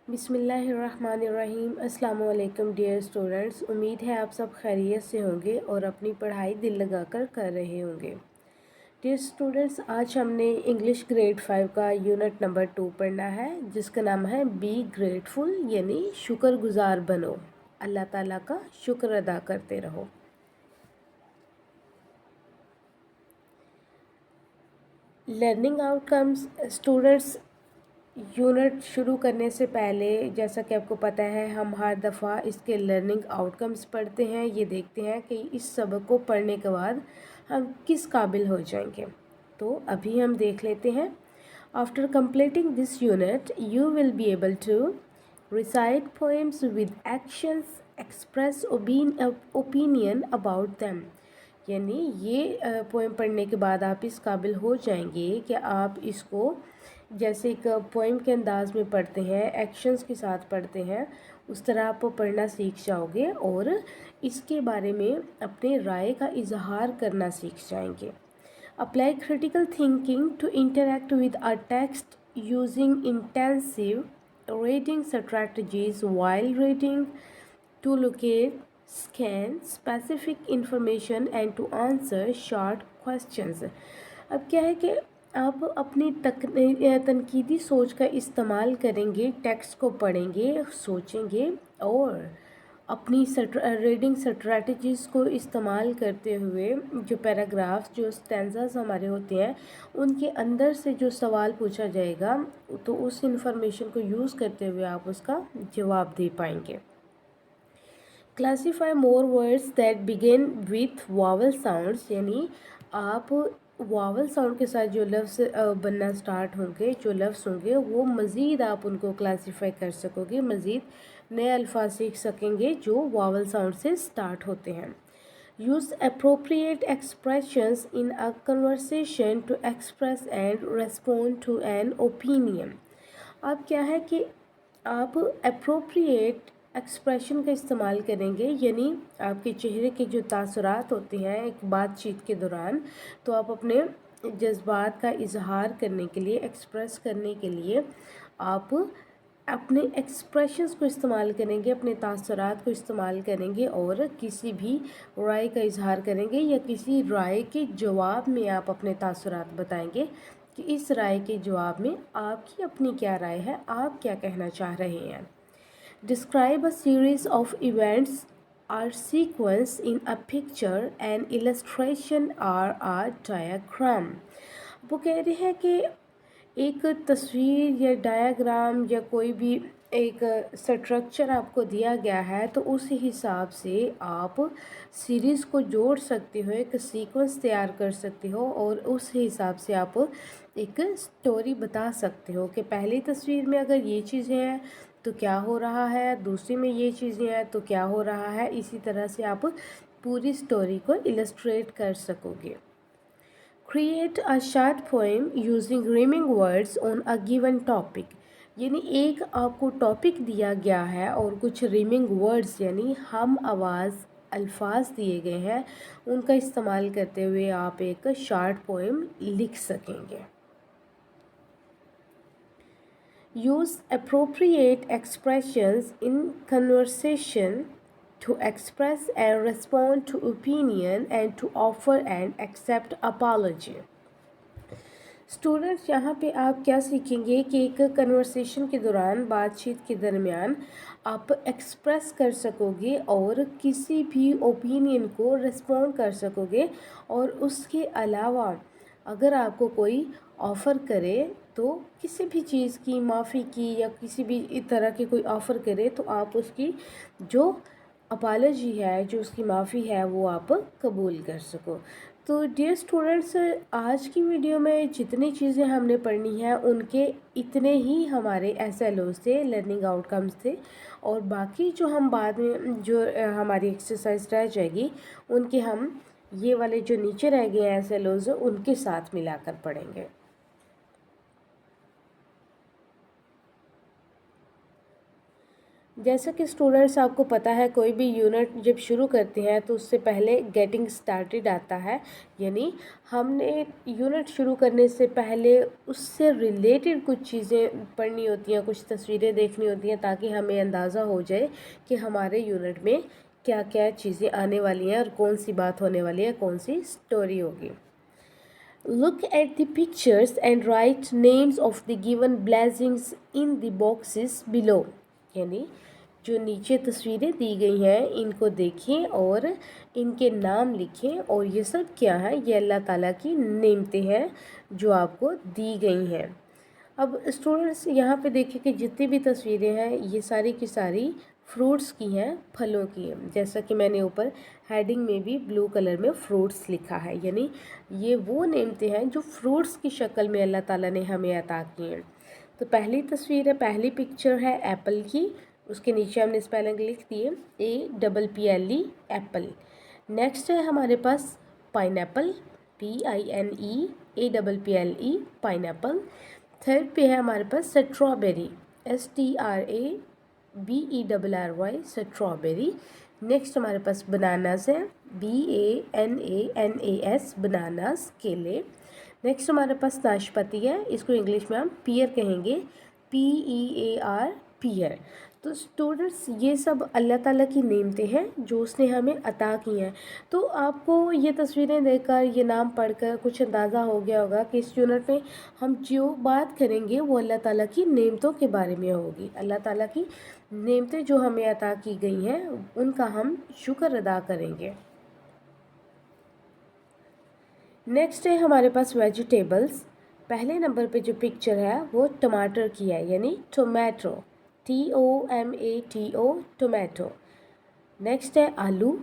बिस्मिल्लाहिर्रहमानिर्रहीम। अस्सलाम वालेकुम डियर स्टूडेंट्स, उम्मीद है आप सब खैरियत से होंगे और अपनी पढ़ाई दिल लगाकर कर रहे होंगे। डियर स्टूडेंट्स, आज हमने इंग्लिश ग्रेड 5 का यूनिट नंबर 2 पढ़ना है, जिसका नाम है बी ग्रेटफुल, यानी शुक्रगुजार बनो, अल्लाह ताला का शुक्र अदा करते रहो। Learning outcomes. स्टूडेंट्स, यूनिट शुरू करने से पहले जैसा कि आपको पता है, हम हर दफ़ा इसके लर्निंग आउटकम्स पढ़ते हैं। ये देखते हैं कि इस सबक को पढ़ने के बाद हम किस काबिल हो जाएंगे। तो अभी हम देख लेते हैं। After completing this unit you will be able to recite poems with actions, express opinion about them. यानी ये पोएम पढ़ने के बाद आप इस काबिल हो जाएंगे कि आप इसको जैसे एक पोएम के अंदाज में पढ़ते हैं, एक्शंस के साथ पढ़ते हैं, उस तरह आप पढ़ना सीख जाओगे और इसके बारे में अपने राय का इजहार करना सीख जाएंगे। Apply critical thinking to interact with a text using intensive reading strategies while reading, to locate, scan specific information and to answer short questions। अब क्या है कि आप अपनी तनकीदी सोच का इस्तेमाल करेंगे, टेक्स्ट को पढ़ेंगे, सोचेंगे और अपनी रीडिंग स्ट्रैटेजीज़ को इस्तेमाल करते हुए जो पैराग्राफ्स, जो स्टैंजास हमारे होते हैं, उनके अंदर से जो सवाल पूछा जाएगा तो उस इंफॉर्मेशन को यूज़ करते हुए आप उसका जवाब दे पाएंगे। Classify more words that begin with vowel sounds, यानी आप वावल साउंड के साथ जो लफ्ज़ बनना स्टार्ट होंगे, जो लफ्ज़ होंगे, वो मज़ीद आप उनको क्लासीफाई कर सकोगे, मज़ीद नए अल्फाज सीख सकेंगे जो वावल साउंड से स्टार्ट होते हैं। Use appropriate expressions in a conversation to express and respond to an opinion. अब क्या है कि आप अप्रोप्रिएट एक्सप्रेशन का इस्तेमाल करेंगे, यानी आपके चेहरे के जो तासुरात होते हैं एक बातचीत के दौरान, तो आप अपने जज्बात का इजहार करने के लिए, एक्सप्रेस करने के लिए आप अपने एक्सप्रेशंस को इस्तेमाल करेंगे, अपने तासुरात को इस्तेमाल करेंगे और किसी भी राय का इजहार करेंगे या किसी राय के जवाब में आप अपने तासुरात बताएंगे कि इस राय के जवाब में आपकी अपनी क्या राय है, आप क्या कहना चाह रहे हैं। Describe a series of events or sequence in a picture, an illustration or a diagram। वो कह रहे हैं कि एक तस्वीर या डायग्राम या कोई भी एक स्ट्रक्चर आपको दिया गया है, तो उस हिसाब से आप सीरीज़ को जोड़ सकते हो, एक सीक्वेंस तैयार कर सकते हो और उस हिसाब से आप एक स्टोरी बता सकते हो कि पहली तस्वीर में अगर ये चीज़ें हैं तो क्या हो रहा है, दूसरी में ये चीज़ें हैं तो क्या हो रहा है। इसी तरह से आप पूरी स्टोरी को इलस्ट्रेट कर सकोगे। Create a short poem using reaming words on a given topic, यानी एक आपको टॉपिक दिया गया है और कुछ रीमिंग वर्ड्स यानी हम आवाज़ अल्फाज दिए गए हैं, उनका इस्तेमाल करते हुए आप एक शॉर्ट पोएम लिख सकेंगे। Use appropriate expressions in conversation to express and respond to opinion and to offer and accept apology। Students, यहाँ पे आप क्या सीखेंगे कि एक कन्वर्सेशन के दौरान, बातचीत के दरमियान आप एक्सप्रेस कर सकोगे और किसी भी ओपिनियन को रिस्पॉन्ड कर सकोगे, और उसके अलावा अगर आपको कोई ऑफ़र करे तो किसी भी चीज़ की माफ़ी की या किसी भी तरह की कोई ऑफ़र करे तो आप उसकी जो अपॉलॉजी है, जो उसकी माफ़ी है, वो आप कबूल कर सको। तो डियर स्टूडेंट्स, आज की वीडियो में जितनी चीज़ें हमने पढ़नी है उनके इतने ही हमारे एसएलओ थे, लर्निंग आउटकम्स थे, और बाकी जो हम बाद में जो हमारी एक्सरसाइज रह जाएगी उनके हम ये वाले जो नीचे रह गए हैं एसएलओज, उनके साथ मिलाकर पढ़ेंगे। जैसा कि स्टूडेंट्स आपको पता है कोई भी यूनिट जब शुरू करते हैं तो उससे पहले गेटिंग स्टार्टेड आता है, यानी हमने यूनिट शुरू करने से पहले उससे रिलेटेड कुछ चीज़ें पढ़नी होती हैं, कुछ तस्वीरें देखनी होती हैं, ताकि हमें अंदाज़ा हो जाए कि हमारे यूनिट में क्या क्या चीज़ें आने वाली हैं और कौन सी बात होने वाली है, कौन सी स्टोरी होगी। Look at the pictures and write names of the given blessings in the boxes below। यानी जो नीचे तस्वीरें दी गई हैं इनको देखें और इनके नाम लिखें, और ये सब क्या है, ये अल्लाह ताला की नेमतें हैं जो आपको दी गई हैं। अब स्टूडेंट्स यहाँ पे देखिए कि जितनी भी तस्वीरें हैं ये सारी की सारी फ्रूट्स की हैं, फलों की हैं। जैसा कि मैंने ऊपर हेडिंग में भी ब्लू कलर में फ्रूट्स लिखा है, यानी ये वो नेमते हैं जो फ्रूट्स की शक्ल में अल्लाह ताला ने हमें अता किए हैं। तो पहली तस्वीर है, पहली पिक्चर है एप्पल की, उसके नीचे हमने स्पेलिंग लिख दिए APPLE एप्पल। नेक्स्ट है हमारे पास पाइनएप्पल, PINEAPPLE पाइनएप्पल। थर्ड पे है हमारे पास स्ट्रॉबेरी, STRABERRY स्ट्रॉबेरी। नेक्स्ट हमारे पास बनानास है, BANANAS बनानास केले। नेक्स्ट हमारे पास नाशपाती है, इसको इंग्लिश में हम पियर कहेंगे, PEAR पियर। तो स्टूडेंट्स ये सब अल्लाह ताला की नेमतें हैं जो उसने हमें अता की हैं। तो आपको ये तस्वीरें देखकर, ये नाम पढ़कर कुछ अंदाज़ा हो गया होगा कि इस यूनिट में हम जो बात करेंगे वो अल्लाह ताला की नेमतों के बारे में होगी। अल्लाह ताला की नेमतें जो हमें अता की गई हैं उनका हम शुक्र अदा करेंगे। नेक्स्ट है हमारे पास वेजिटेबल्स। पहले नंबर पे जो पिक्चर है वो टमाटर की है, यानी टोमेटो, TOMATO टोमेटो। नेक्स्ट है आलू,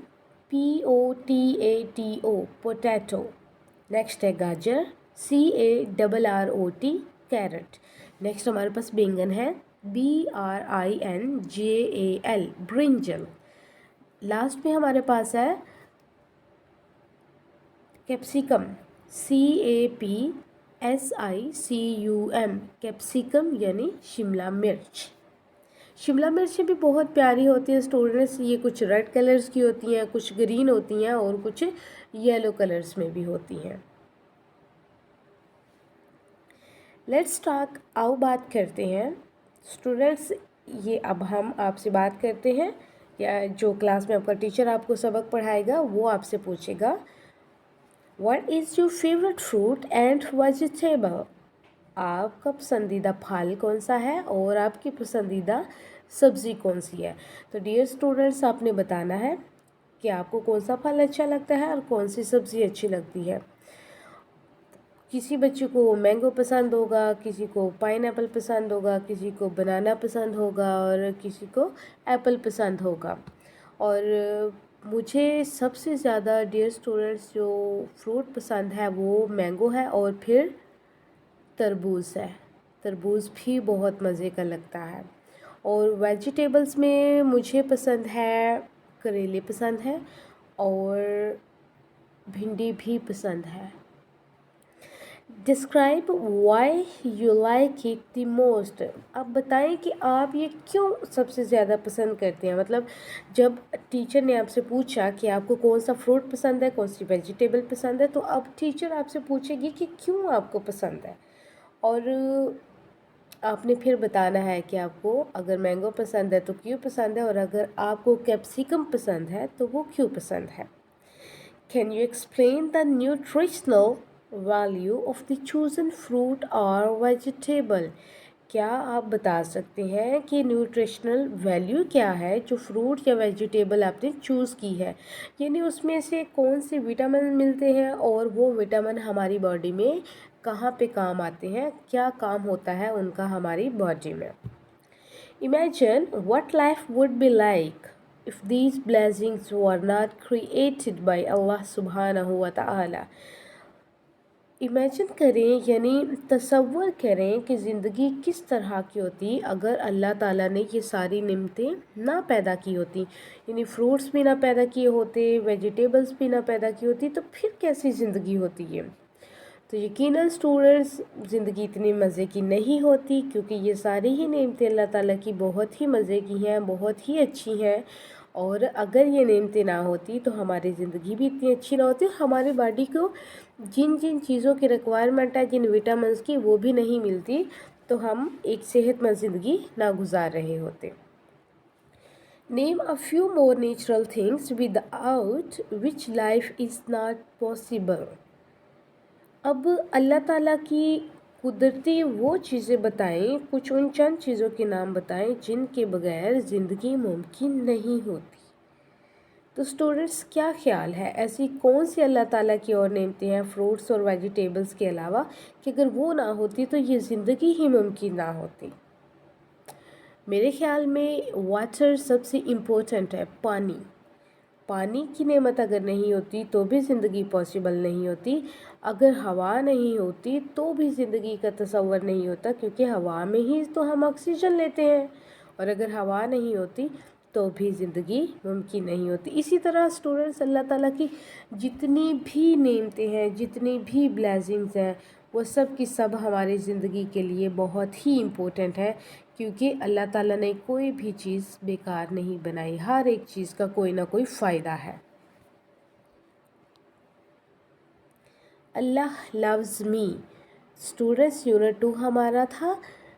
POTATO पोटैटो। नेक्स्ट है गाजर, CARROT कैरेट। नेक्स्ट हमारे पास बैंगन है, BRINJAL ब्रिंजल। लास्ट में हमारे पास है कैप्सिकम, CAPSICUM कैप्सिकम यानी शिमला मिर्च। शिमला मिर्च भी बहुत प्यारी होती है स्टूडेंट्स, ये कुछ रेड कलर्स की होती हैं, कुछ ग्रीन होती हैं और कुछ येलो कलर्स में भी होती हैं। लेट्स टॉक, आओ बात करते हैं स्टूडेंट्स। ये अब हम आपसे बात करते हैं, या जो क्लास में आपका टीचर आपको सबक पढ़ाएगा वो आपसे पूछेगा, what is your favourite fruit and vegetable. आपका पसंदीदा फल कौन सा है और आपकी पसंदीदा सब्ज़ी कौन सी है। तो डियर स्टूडेंट्स आपने बताना है कि आपको कौन सा फल अच्छा लगता है और कौन सी सब्ज़ी अच्छी लगती है। किसी बच्चे को मैंगो पसंद होगा, किसी को पाइनएप्पल पसंद होगा, किसी को बनाना पसंद होगा और किसी को एप्पल पसंद होगा। और मुझे सबसे ज़्यादा डियर स्टूडेंट्स जो फ्रूट पसंद है वो मैंगो है और फिर तरबूज है। तरबूज भी बहुत मज़े का लगता है। और वेजिटेबल्स में मुझे पसंद है, करेले पसंद है और भिंडी भी पसंद है। Describe why you like it the most. अब बताएं कि आप ये क्यों सबसे ज़्यादा पसंद करते हैं। मतलब जब टीचर ने आपसे पूछा कि आपको कौन सा फ्रूट पसंद है, कौन सी वेजिटेबल पसंद है, तो अब टीचर आपसे पूछेगी कि क्यों आपको पसंद है, और आपने फिर बताना है कि आपको अगर मैंगो पसंद है तो क्यों पसंद है, और अगर आपको कैप्सिकम पसंद है तो वो क्यों पसंद है। Can you explain the nutritional value of the chosen fruit और वेजिटेबल। क्या आप बता सकते हैं कि न्यूट्रिशनल वैल्यू क्या है जो फ्रूट या वेजिटेबल आपने चूज़ की है, यानी उसमें से कौन से विटामिन मिलते हैं और वो विटामिन हमारी बॉडी में कहाँ पे काम आते हैं, क्या काम होता है उनका हमारी बॉडी में। Imagine what life would be like if these blessings were not created by Allah सुब्हानहू व तआला। इमेजिन करें यानी तसव्वुर करें कि ज़िंदगी किस तरह की होती अगर अल्लाह ताला ने ये सारी नेमतें ना पैदा की होती, यानी फ्रूट्स भी ना पैदा किए होते, वेजिटेबल्स भी ना पैदा की होती, तो फिर कैसी ज़िंदगी होती है। تو یقیناً اسٹوڈنٹس ज़िंदगी इतनी मज़े की नहीं होती क्योंकि ये सारी ही नेमतें अल्लाह ताला की बहुत ही मज़े की हैं, बहुत ही अच्छी हैं। और अगर ये नेमतें ना होती तो हमारी ज़िंदगी भी इतनी अच्छी ना होती, हमारी बॉडी को जिन जिन चीज़ों की रिक्वायरमेंट है, जिन विटामिन्स की, वो भी नहीं मिलती, तो हम एक सेहतमंद ज़िंदगी ना गुजार रहे होते। Name a few more natural things without which life is not possible. अब अल्लाह ताला की कुदरती वो चीज़ें बताएं, कुछ उन चंद चीज़ों के नाम बताएं जिनके बगैर ज़िंदगी मुमकिन नहीं होती। तो स्टूडेंट्स, क्या ख्याल है ऐसी कौन सी अल्लाह ताला की और नेमतें हैं फ्रूट्स और वेजिटेबल्स के अलावा कि अगर वो ना होती तो ये ज़िंदगी ही मुमकिन ना होती? मेरे ख्याल में वाटर सबसे इम्पोर्टेंट है। पानी की नेमत अगर नहीं होती तो भी ज़िंदगी पॉसिबल नहीं होती। अगर हवा नहीं होती तो भी ज़िंदगी का तसव्वुर नहीं होता, क्योंकि हवा में ही तो हम ऑक्सीजन लेते हैं, और अगर हवा नहीं होती तो भी ज़िंदगी मुमकिन नहीं होती। इसी तरह स्टूडेंट्स, अल्लाह ताला की जितनी भी नेमतें हैं, जितनी भी ब्लेसिंग्स हैं, वो सब की सब हमारी ज़िंदगी के लिए बहुत ही इम्पोर्टेंट है, क्योंकि अल्लाह ताला ने कोई भी चीज़ बेकार नहीं बनाई, हर एक चीज़ का कोई ना कोई फ़ायदा है। अल्लाह लव्स मी। स्टूडेंट्स, यूनिट 2 हमारा था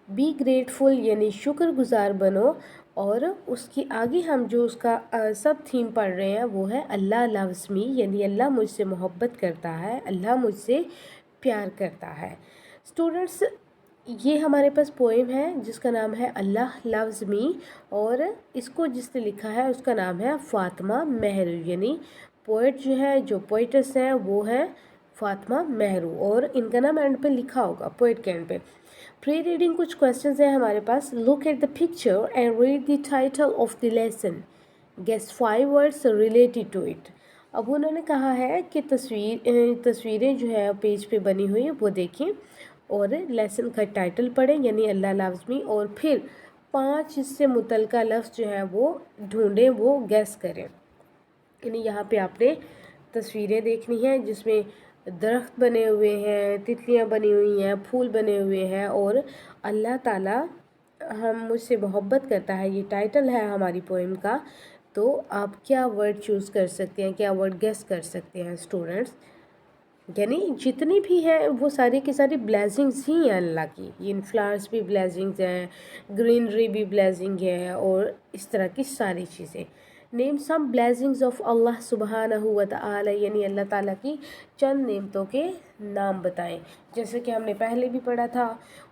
बी ग्रेटफुल, यानी शुक्रगुजार बनो, और उसकी आगे हम जो उसका सब थीम पढ़ रहे हैं वो है अल्लाह लव्स मी, यानी अल्लाह मुझसे मोहब्बत करता है, अल्लाह मुझसे प्यार करता है। स्टूडेंट्स, ये हमारे पास पोएम है जिसका नाम है अल्लाह लव्स मी, और इसको जिसने लिखा है उसका नाम है फ़ातिमा मेहरू, यानी पोइट जो है, जो पोइटस हैं वो है फ़ातिमा मेहरू, और इनका नाम एंड पे लिखा होगा पोइट के एंड पे। प्री रीडिंग कुछ क्वेश्चंस हैं हमारे पास। Look at the picture and read the title of the lesson, guess 5 words related to it. अब उन्होंने कहा है कि तस्वीरें जो है पेज पे बनी हुई है वो देखें और लेसन का टाइटल पढ़ें, यानी अल्लाह लव्स मी, और फिर 5 इससे मुतल्लिका लफ्ज़ जो है वो ढूंढें, वो गैस करें। यानी यहाँ पे आपने तस्वीरें देखनी हैं जिसमें दरख्त बने हुए हैं, तितलियाँ बनी हुई हैं, फूल बने हुए हैं, और अल्लाह ताला हम मुझसे मोहब्बत करता है, ये टाइटल है हमारी पोएम का। तो आप क्या वर्ड चूज़ कर सकते हैं, क्या वर्ड गेस कर सकते हैं स्टूडेंट्स? यानी जितनी भी है वो सारी की सारी ब्लेसिंग्स ही हैं अल्लाह की। ये फ्लावर्स भी ब्लेसिंग्स हैं, ग्रीनरी भी ब्लेसिंग है, और इस तरह की सारी चीज़ें। Name some blessings of Allah सुब्हानहू व तआला, यानी अल्लाह ताला की चंद नेमतों के नाम बताएं। जैसे कि हमने पहले भी पढ़ा था,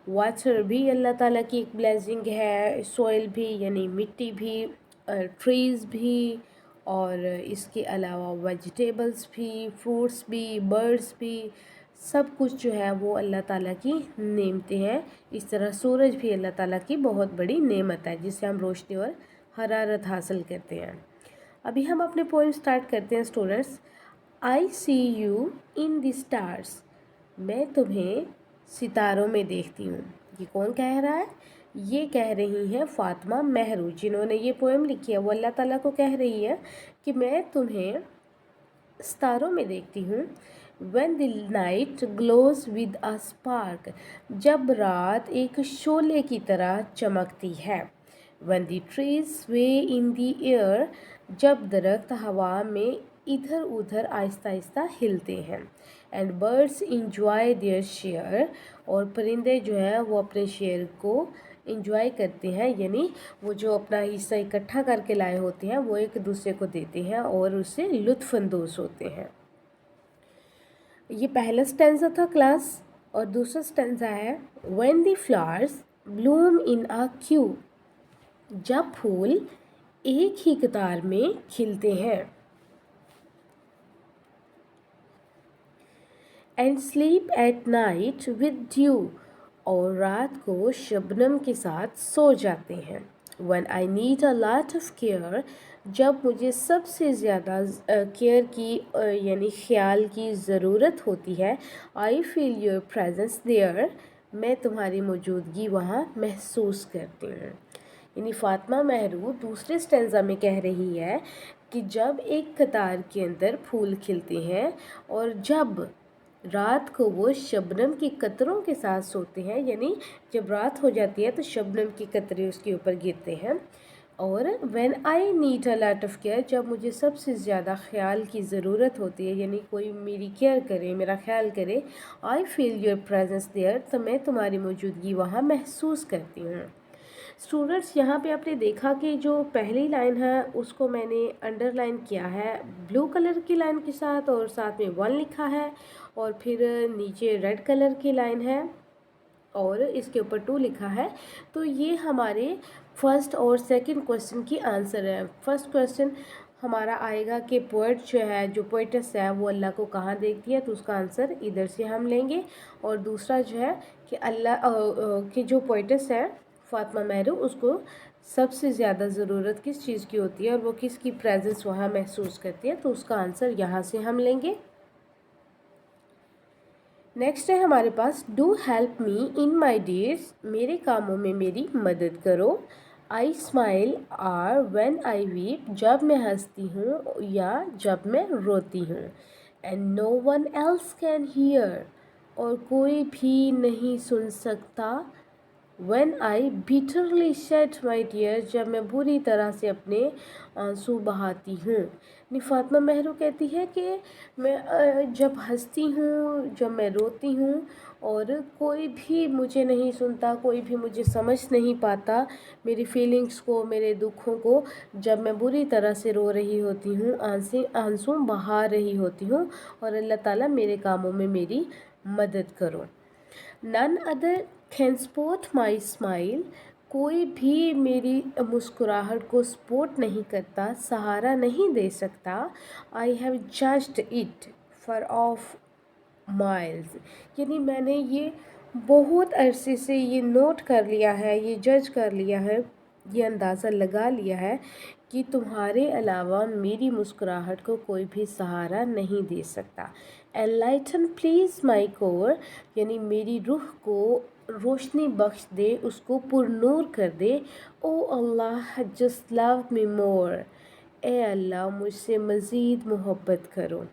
वाटर भी अल्लाह ताला की एक ब्लेसिंग है, सॉइल भी यानी मिट्टी भी, ट्रीज़ भी, और इसके अलावा वेजिटेबल्स भी, फ्रूट्स भी, बर्ड्स भी, सब कुछ जो है वो अल्लाह ताला की नेमतें हैं। इस तरह सूरज भी अल्लाह ताला की बहुत बड़ी नेमत है जिससे हम रोशनी और हरारत हासिल करते हैं। अभी हम अपने पोएम स्टार्ट करते हैं students. I see you in the stars, मैं तुम्हें सितारों में देखती हूँ। ये कौन कह रहा है? ये कह रही हैं फ़ातिमा मेहरू, जिन्होंने ये पोएम लिखी है। वो अल्लाह ताला को कह रही है कि मैं तुम्हें सितारों में देखती हूँ। When the night glows with a spark, जब रात एक शोले की तरह चमकती है। When the trees sway in the air, जब दरख्त हवा में इधर उधर आहिस्ता आहिस्ता हिलते हैं। And birds enjoy their share, और परिंदे जो हैं वो अपने शेयर को इंजॉय करते हैं, यानी वो जो अपना हिस्सा इकट्ठा करके लाए होते हैं वो एक दूसरे को देते हैं और उससे लुत्फ़अंदोज़ होते हैं। ये पहला स्टैंज़ा था क्लास, और दूसरा स्टैंज़ा है when the flowers Bloom in a Q, जब फूल एक ही कतार में खिलते हैं। And sleep at night with due, और रात को शबनम के साथ सो जाते हैं। One I need a lot of care, जब मुझे सबसे ज़्यादा केयर की यानी ख्याल की ज़रूरत होती है। I feel your presence there, मैं तुम्हारी मौजूदगी वहाँ महसूस करती हूँ। यानी फ़ातिमा मेहरू दूसरे स्टेंज़ा में कह रही है कि जब एक कतार के अंदर फूल खिलते हैं और जब रात को वो शबनम की कतरों के साथ सोते हैं, यानी जब रात हो जाती है तो शबनम की कतरे उसके ऊपर गिरते हैं। और when I need a lot of care, जब मुझे सबसे ज़्यादा ख्याल की ज़रूरत होती है, यानी कोई मेरी केयर करे, मेरा ख्याल करे, I feel your presence there, तो मैं तुम्हारी मौजूदगी वहाँ महसूस करती हूँ। स्टूडेंट्स, यहाँ पे आपने देखा कि जो पहली लाइन है उसको मैंने अंडरलाइन किया है ब्लू कलर की लाइन के साथ, और साथ में 1 लिखा है, और फिर नीचे रेड कलर की लाइन है और इसके ऊपर 2 लिखा है। तो ये हमारे फर्स्ट और सेकंड क्वेश्चन की आंसर है। फर्स्ट क्वेश्चन हमारा आएगा कि पोएट जो है, जो पोइटस है, वो अल्लाह को कहाँ देखती है, तो उसका आंसर इधर से हम लेंगे। और दूसरा जो है कि अल्लाह कि जो पोइटस है फातिमा महरू, उसको सबसे ज़्यादा ज़रूरत किस चीज़ की होती है और वो किसकी प्रेजेंस वहाँ महसूस करती है, तो उसका आंसर यहाँ से हम लेंगे। नेक्स्ट है हमारे पास do help me in my days, मेरे कामों में मेरी मदद करो। I smile or when I weep, जब मैं हंसती हूँ या जब मैं रोती हूँ। And no one else can hear, और कोई भी नहीं सुन सकता। When I bitterly shed my tears, जब मैं बुरी तरह से अपने आंसू बहाती हूँ। फातिमा महरू कहती है कि मैं जब हंसती हूँ, जब मैं रोती हूँ, और कोई भी मुझे नहीं सुनता, कोई भी मुझे समझ नहीं पाता मेरी फीलिंग्स को, मेरे दुखों को, जब मैं बुरी तरह से रो रही होती हूँ, आंसू बहा रही होती हूँ, और अल्लाह ताला मेरे कामों में मेरी मदद करो। None other can support my smile, कोई भी मेरी मुस्कुराहट को सपोर्ट नहीं करता, सहारा नहीं दे सकता। I have judged it for of miles, यानी मैंने ये बहुत अरसे से ये नोट कर लिया है, ये जज कर लिया है, ये अंदाज़ा लगा लिया है कि तुम्हारे अलावा मेरी मुस्कुराहट को कोई भी सहारा नहीं दे सकता। एनलाइटन प्लीज़ माई कोर, यानी मेरी रूह को रोशनी बख्श दे, उसको पुरनूर कर दे। ओ अल्लाह जस्ट लव मी मोर, ए अल्लाह मुझसे मज़ीद मोहब्बत करो।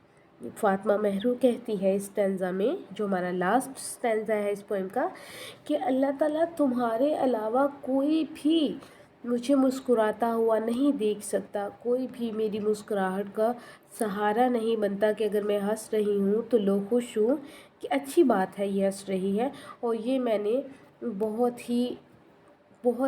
फातिमा महरू कहती है इस स्टैंज़ा में, जो हमारा लास्ट स्टैंज़ा है इस पोएम का, कि अल्लाह ताला तुम्हारे अलावा कोई भी मुझे मुस्कुराता हुआ नहीं देख सकता, कोई भी मेरी मुस्कुराहट का सहारा नहीं बनता कि अगर मैं हंस रही हूँ तो लोग खुश हूँ कि अच्छी बात है ये हंस रही है। और ये मैंने बहुत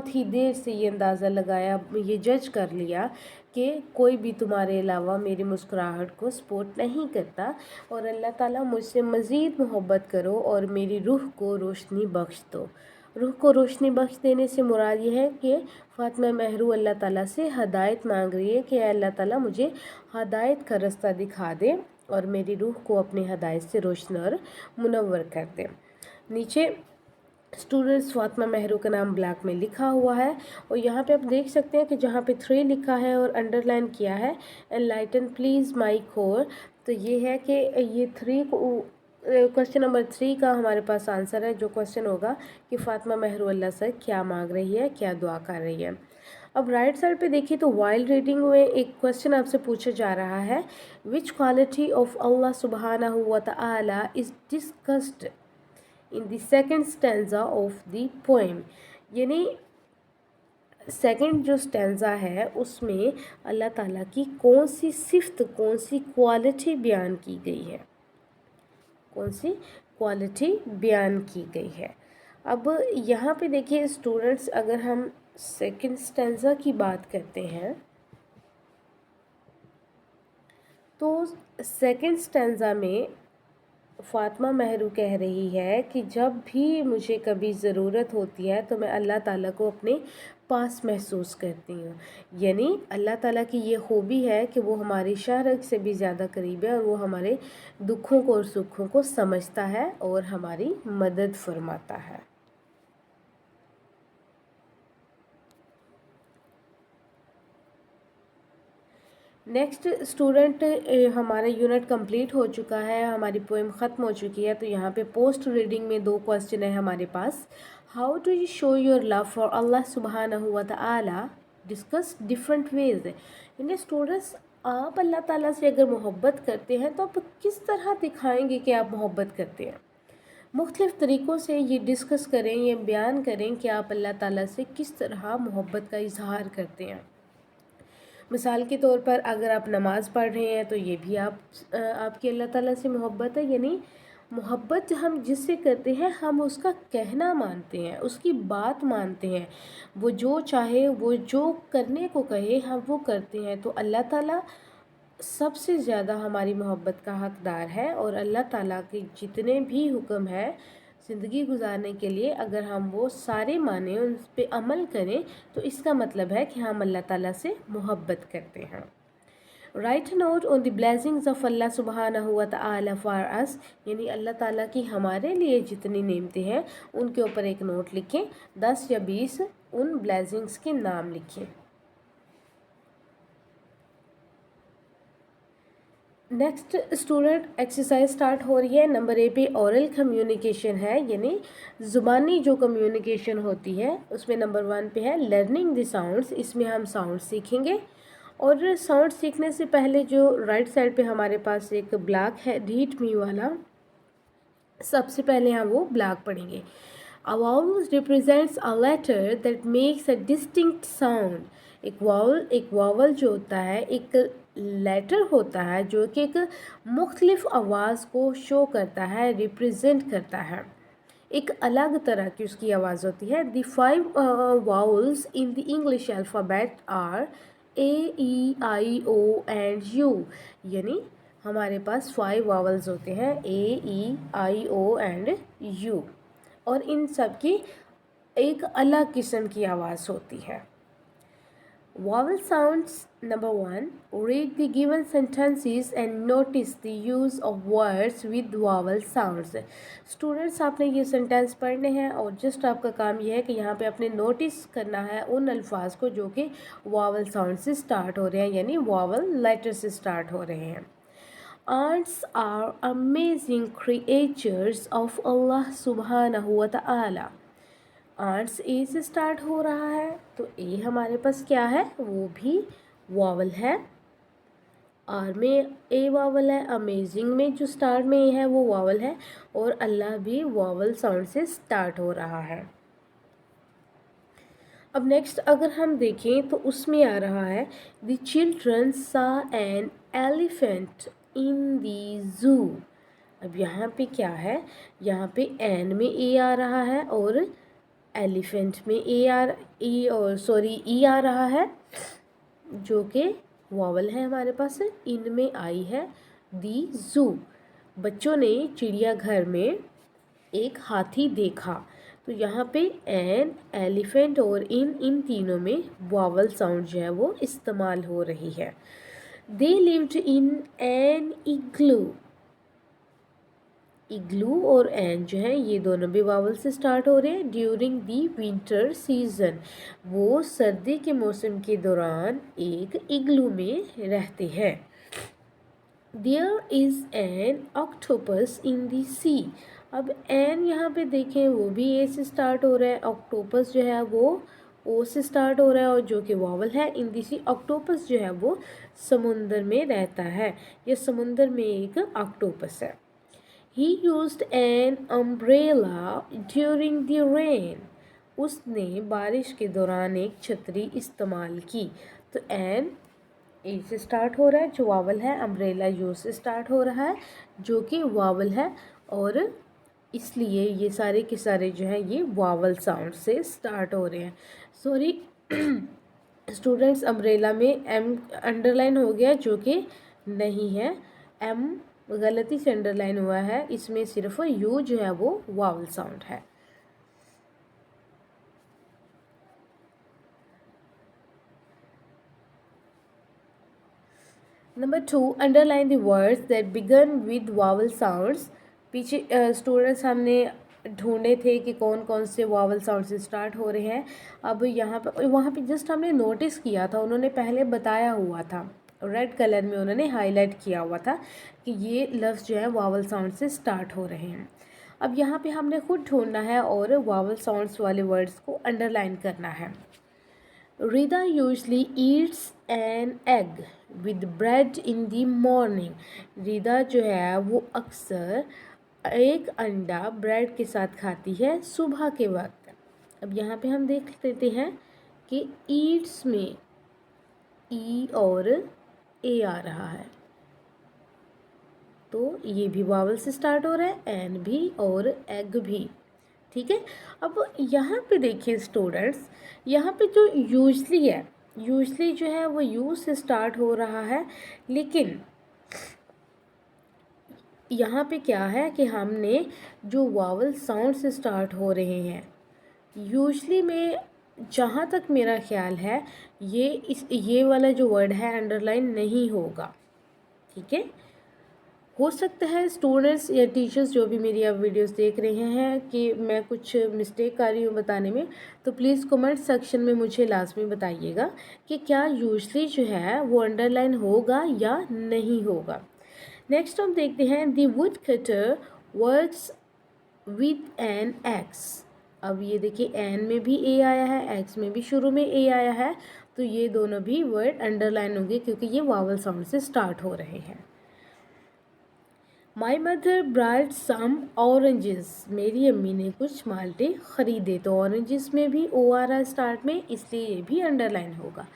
ही देर से ये अंदाज़ा लगाया, ये जज कर लिया कि कोई भी तुम्हारे अलावा मेरी मुस्कुराहट को सपोर्ट नहीं करता, और अल्लाह ताला मुझसे मज़ीद मोहब्बत करो और मेरी रूह को रोशनी बख्श दो। रूह को रोशनी बख्श देने से मुराद ये है कि फातिमा महरू अल्लाह ताला से हदायत मांग रही है कि अल्लाह ताला मुझे हदायत का रास्ता दिखा दे और मेरी रूह को अपनी हदायत से रोशन और मुनव्वर कर दे। नीचे स्टूडेंट्स फातिमा महरू का नाम ब्लैक में लिखा हुआ है, और यहाँ पे आप देख सकते हैं कि जहाँ पे 3 लिखा है और अंडरलाइन किया है एनलाइटन प्लीज़ माई कोर, तो ये है कि ये 3 को क्वेश्चन नंबर 3 का हमारे पास आंसर है, जो क्वेश्चन होगा कि फातिमा महरू अल्लाह से क्या मांग रही है, क्या दुआ कर रही है। अब राइट साइड पे देखिए तो वाइल रीडिंग में एक क्वेश्चन आपसे पूछा जा रहा है, विच क्वालिटी ऑफ अल्लाह सुबहानहू व तआला is discussed in the second stanza of the poem, यानी सेकंड जो स्टैंजा है उसमें अल्लाह ताला की कौन सी सिफ्त, कौन सी क्वालिटी बयान की गई है, कौन सी क्वालिटी बयान की गई है। अब यहाँ पे देखिए स्टूडेंट्स, अगर हम सेकंड स्टैंजा की बात करते हैं तो सेकंड स्टैंजा में फातिमा महरू कह रही है कि जब भी मुझे कभी ज़रूरत होती है तो मैं अल्लाह ताला को अपने पास महसूस करती हूँ, यानी अल्लाह ताला की ये खूबी है कि वो हमारी शाहरग से भी ज़्यादा करीब है और वो हमारे दुखों को और सुखों को समझता है और हमारी मदद फरमाता है। नेक्स्ट स्टूडेंट, हमारा यूनिट कंप्लीट हो चुका है, हमारी पोएम ख़त्म हो चुकी है, तो यहाँ पे पोस्ट रीडिंग में 2 क्वेश्चन है हमारे पास। How do you show your love for Allah सुबहानहू व तआला, डिस्कस डिफरेंट वेज, यानी स्टूडेंट्स आप अल्लाह ताला से अगर मोहब्बत करते हैं तो आप किस तरह दिखाएंगे कि आप मोहब्बत करते हैं। मुख्तलिफ़ तरीक़ों से ये डिस्कस करें, ये बयान करें कि आप अल्लाह ताला से किस तरह मोहब्बत का इजहार करते हैं। मिसाल के तौर पर अगर आप नमाज़ पढ़ रहे हैं तो ये भी आपकी अल्लाह ताला से मोहब्बत है, यानी मोहब्बत हम जिससे करते हैं हम उसका कहना मानते हैं, उसकी बात मानते हैं, वो जो चाहे, वो जो करने को कहे हम वो करते हैं। तो अल्लाह ताला सबसे ज़्यादा हमारी मोहब्बत का हकदार है, और अल्लाह ताला के जितने भी हुक्म है ज़िंदगी गुजारने के लिए अगर हम वो सारे माने, उन पे अमल करें, तो इसका मतलब है कि हम अल्लाह ताला से मोहब्बत करते हैं। Write note on the blessings of Allah सुब्हानहू व तआला फॉर अस, यानी अल्लाह ताला की हमारे लिए जितनी नेमतें हैं उनके ऊपर एक नोट लिखें, 10 या 20 उन ब्लेसिंग्स के नाम लिखें। नेक्स्ट स्टूडेंट एक्सरसाइज स्टार्ट हो रही है। नंबर ए पे ओरल कम्युनिकेशन है, यानी ज़ुबानी जो कम्युनिकेशन होती है उसमें नंबर 1 पे है लर्निंग द साउंड्स। इसमें हम साउंड सीखेंगे, और साउंड सीखने से पहले जो राइट साइड पे हमारे पास एक ब्लॉक है रीड मी वाला, सबसे पहले हम वो ब्लॉक पढ़ेंगे। A vowel represents a letter that makes a distinct sound. एक वावल जो होता है एक लेटर होता है जो कि एक मुख्तलिफ आवाज़ को शो करता है, रिप्रेजेंट करता है, एक अलग तरह की उसकी आवाज़ होती है। The 5 vowels in the English alphabet are A E I O and U, यानी हमारे पास 5 वावल्स होते हैं ए E I O and you, और इन सब की एक अलग किस्म की आवाज़ होती है। Vowel sounds number 1. Read the given sentences and notice the use of words with vowel sounds. Students आपने ये सेंटेंस पढ़ने हैं और जस्ट आपका काम ये है कि यहाँ पे आपने नोटिस करना है उन अल्फाज को जो कि वावल साउंड से स्टार्ट हो रहे हैं, यानी वावल लेटर से स्टार्ट हो रहे हैं। Ants are amazing creatures of Allah subhanahu wa ta'ala. Arts A से स्टार्ट हो रहा है, तो ए हमारे पास क्या है, वो भी वावल है। आर में ए वावल है, अमेजिंग में जो स्टार्ट में ए है वो वावल है, और अल्लाह भी वावल साउंड से स्टार्ट हो रहा है। अब नेक्स्ट अगर हम देखें तो उसमें आ रहा है द चिल्ड्रन सा an elephant in the zoo. अब यहाँ पे क्या है, यहाँ पे एन में ए आ रहा है और एलिफेंट में ई आ रहा है, जो कि वावल है हमारे पास। इनमें आई है दी जू। बच्चों ने चिड़ियाघर में एक हाथी देखा, तो यहाँ पे एन, एलिफेंट और इन तीनों में वावल साउंड जो है वो इस्तेमाल हो रही है। दे लिव्ड इन एन इग्लू। इग्लू और एन जो है ये दोनों भी वावल से स्टार्ट हो रहे हैं। ड्यूरिंग दी विंटर सीजन, वो सर्दी के मौसम के दौरान एक इग्लू में रहते हैं। देयर इज़ एन ऑक्टोपस इन दी सी। अब एन यहाँ पे देखें वो भी ए से स्टार्ट हो रहा है, ऑक्टोपस जो है वो ओ से स्टार्ट हो रहा है और जो कि वावल है। इन दी सी, ऑक्टोपस जो है वो समुंदर में रहता है, ये समुंदर में एक ऑक्टोपस है। He used an umbrella during the rain. उसने बारिश के दौरान एक छतरी इस्तेमाल की। तो एन ए से स्टार्ट हो रहा है जो वावल है, अम्ब्रेला यू से स्टार्ट हो रहा है जो कि वावल है, और इसलिए ये सारे के सारे जो है ये वावल साउंड से स्टार्ट हो रहे हैं। सॉरी स्टूडेंट्स, अम्ब्रेला में एम अंडरलाइन हो गया जो कि नहीं है, एम गलती से अंडरलाइन हुआ है, इसमें सिर्फ यू जो है वो वावल साउंड है। Number 2, underline the words that begin with vowel sounds. पीछे स्टूडेंट्स हमने ढूंढे थे कि कौन कौन से वावल साउंड से स्टार्ट हो रहे हैं। अब यहाँ पर वहाँ पे जस्ट हमने नोटिस किया था, उन्होंने पहले बताया हुआ था, रेड कलर में उन्होंने हाईलाइट किया हुआ था कि ये लफ्ज़ जो है वावल साउंड से स्टार्ट हो रहे हैं। अब यहाँ पे हमने खुद ढूंढना है और वावल साउंड्स वाले वर्ड्स को अंडरलाइन करना है। Rida usually eats an egg with bread in the morning. रिदा जो है वो अक्सर एक अंडा ब्रेड के साथ खाती है सुबह के वक्त। अब यहाँ पे हम देख लेते हैं कि ईट्स में ई और ए आ रहा है, तो ये भी वावल से स्टार्ट हो रहा है, एन भी और एग भी। ठीक है, अब यहाँ पे देखिए स्टूडेंट्स, यहाँ पे जो यूजली है, यूजली जो है वो यू से स्टार्ट हो रहा है, लेकिन यहाँ पे क्या है कि हमने जो वावल साउंड से स्टार्ट हो रहे हैं, यूजली में जहाँ तक मेरा ख्याल है ये वाला जो वर्ड है अंडरलाइन नहीं होगा। ठीक है, हो सकता है स्टूडेंट्स या टीचर्स जो भी मेरी आप वीडियोस देख रहे हैं कि मैं कुछ मिस्टेक कर रही हूँ बताने में, तो प्लीज़ कमेंट सेक्शन में मुझे लाजमी बताइएगा कि क्या यूजली जो है वो अंडरलाइन होगा या नहीं होगा। नेक्स्ट हम देखते हैं the wood cutter works with an x. अब ये देखिए एन में भी ए आया है, एक्स में भी शुरू में ए आया है, तो ये दोनों भी वर्ड अंडरलाइन होंगे क्योंकि ये वावल साउंड से स्टार्ट हो रहे हैं। My mother brought some oranges. मेरी अम्मी ने कुछ माल्टे ख़रीदे, तो ऑरेंजेस में भी ओ आ रहा है स्टार्ट में, इसलिए ये भी अंडरलाइन होगा।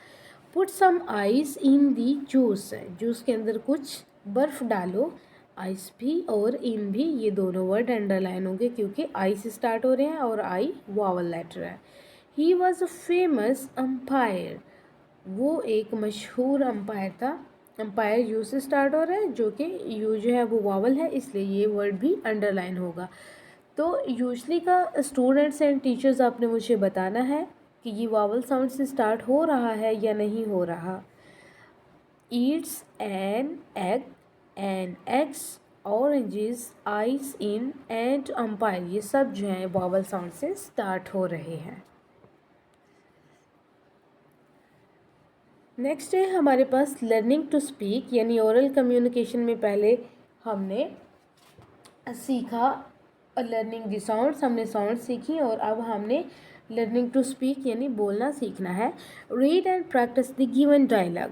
Put some ice in the juice. Juice के अंदर कुछ बर्फ़ डालो, आइस भी और इन भी, ये दोनों वर्ड अंडरलाइन होंगे क्योंकि आई से स्टार्ट हो रहे हैं और आई वावल लेटर है। He was a famous umpire. वो एक मशहूर अम्पायर था। अम्पायर यू से स्टार्ट हो रहा है, जो कि यू जो है वो वावल है, इसलिए ये वर्ड भी अंडरलाइन होगा। तो यूजली का स्टूडेंट्स एंड टीचर्स आपने मुझे बताना है कि ये वावल साउंड से स्टार्ट हो रहा है या नहीं हो रहा। Eats an egg, an eggs, oranges, ice in and umpire, ये सब जो हैं वावल साउंड से स्टार्ट हो रहे हैं। नेक्स्ट है हमारे पास लर्निंग टू स्पीक, यानी ओरल कम्युनिकेशन में पहले हमने सीखा लर्निंग दी साउंड्स, हमने साउंड सीखी और अब हमने लर्निंग टू स्पीक यानी बोलना सीखना है। Read and practise the given dialogue.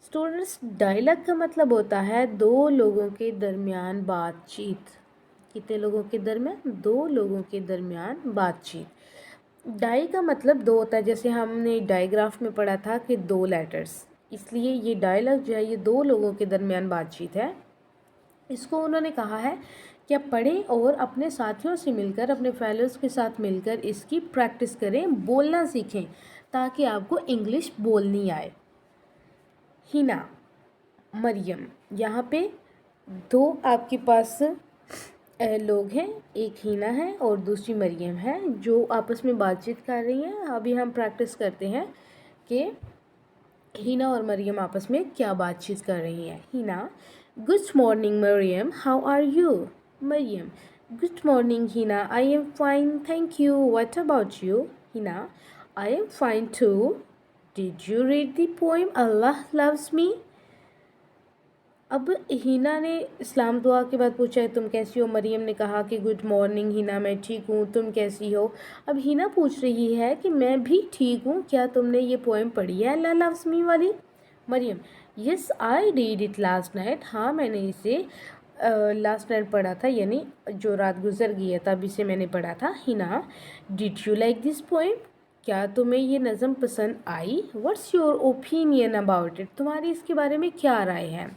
Students, dialogue का मतलब होता है दो लोगों के दरमियान बातचीत। कितने लोगों के दरमियान? दो लोगों के दरमियान बातचीत। डाई का मतलब दो होता है, जैसे हमने डायग्राफ में पढ़ा था कि दो लेटर्स, इसलिए ये डायलॉग जो है ये दो लोगों के दरमियान बातचीत है। इसको उन्होंने कहा है कि आप पढ़ें और अपने साथियों से मिलकर, अपने फेलोज़ के साथ मिलकर इसकी प्रैक्टिस करें, बोलना सीखें ताकि आपको इंग्लिश बोलनी आए। हिना, मरियम, यहाँ पे दो आपके पास लोग हैं, एक हिना है और दूसरी मरियम है जो आपस में बातचीत कर रही हैं। अभी हम प्रैक्टिस करते हैं कि हिना और मरियम आपस में क्या बातचीत कर रही हैं। Hina, good morning Mariam, how are you? Mariam, good morning Hina, I am fine thank you, what about you? Hina, I am fine too, did you read the poem Allah loves me? अब हिना ने इस्लाम दुआ के बाद पूछा है तुम कैसी हो? मरियम ने कहा कि गुड मॉर्निंग हिना, मैं ठीक हूँ, तुम कैसी हो? अब हिना पूछ रही है कि मैं भी ठीक हूँ, क्या तुमने ये पोएम पढ़ी है अल्लाह लव्स मी वाली? Mariam, yes I read it last night, हाँ मैंने इसे लास्ट नाइट पढ़ा था, यानी जो रात गुजर गई है तब इसे मैंने पढ़ा था। Hina, did you like this poem? क्या तुम्हें ये नज़म पसंद आई? What's your opinion about it? तुम्हारी इसके बारे में क्या राय है?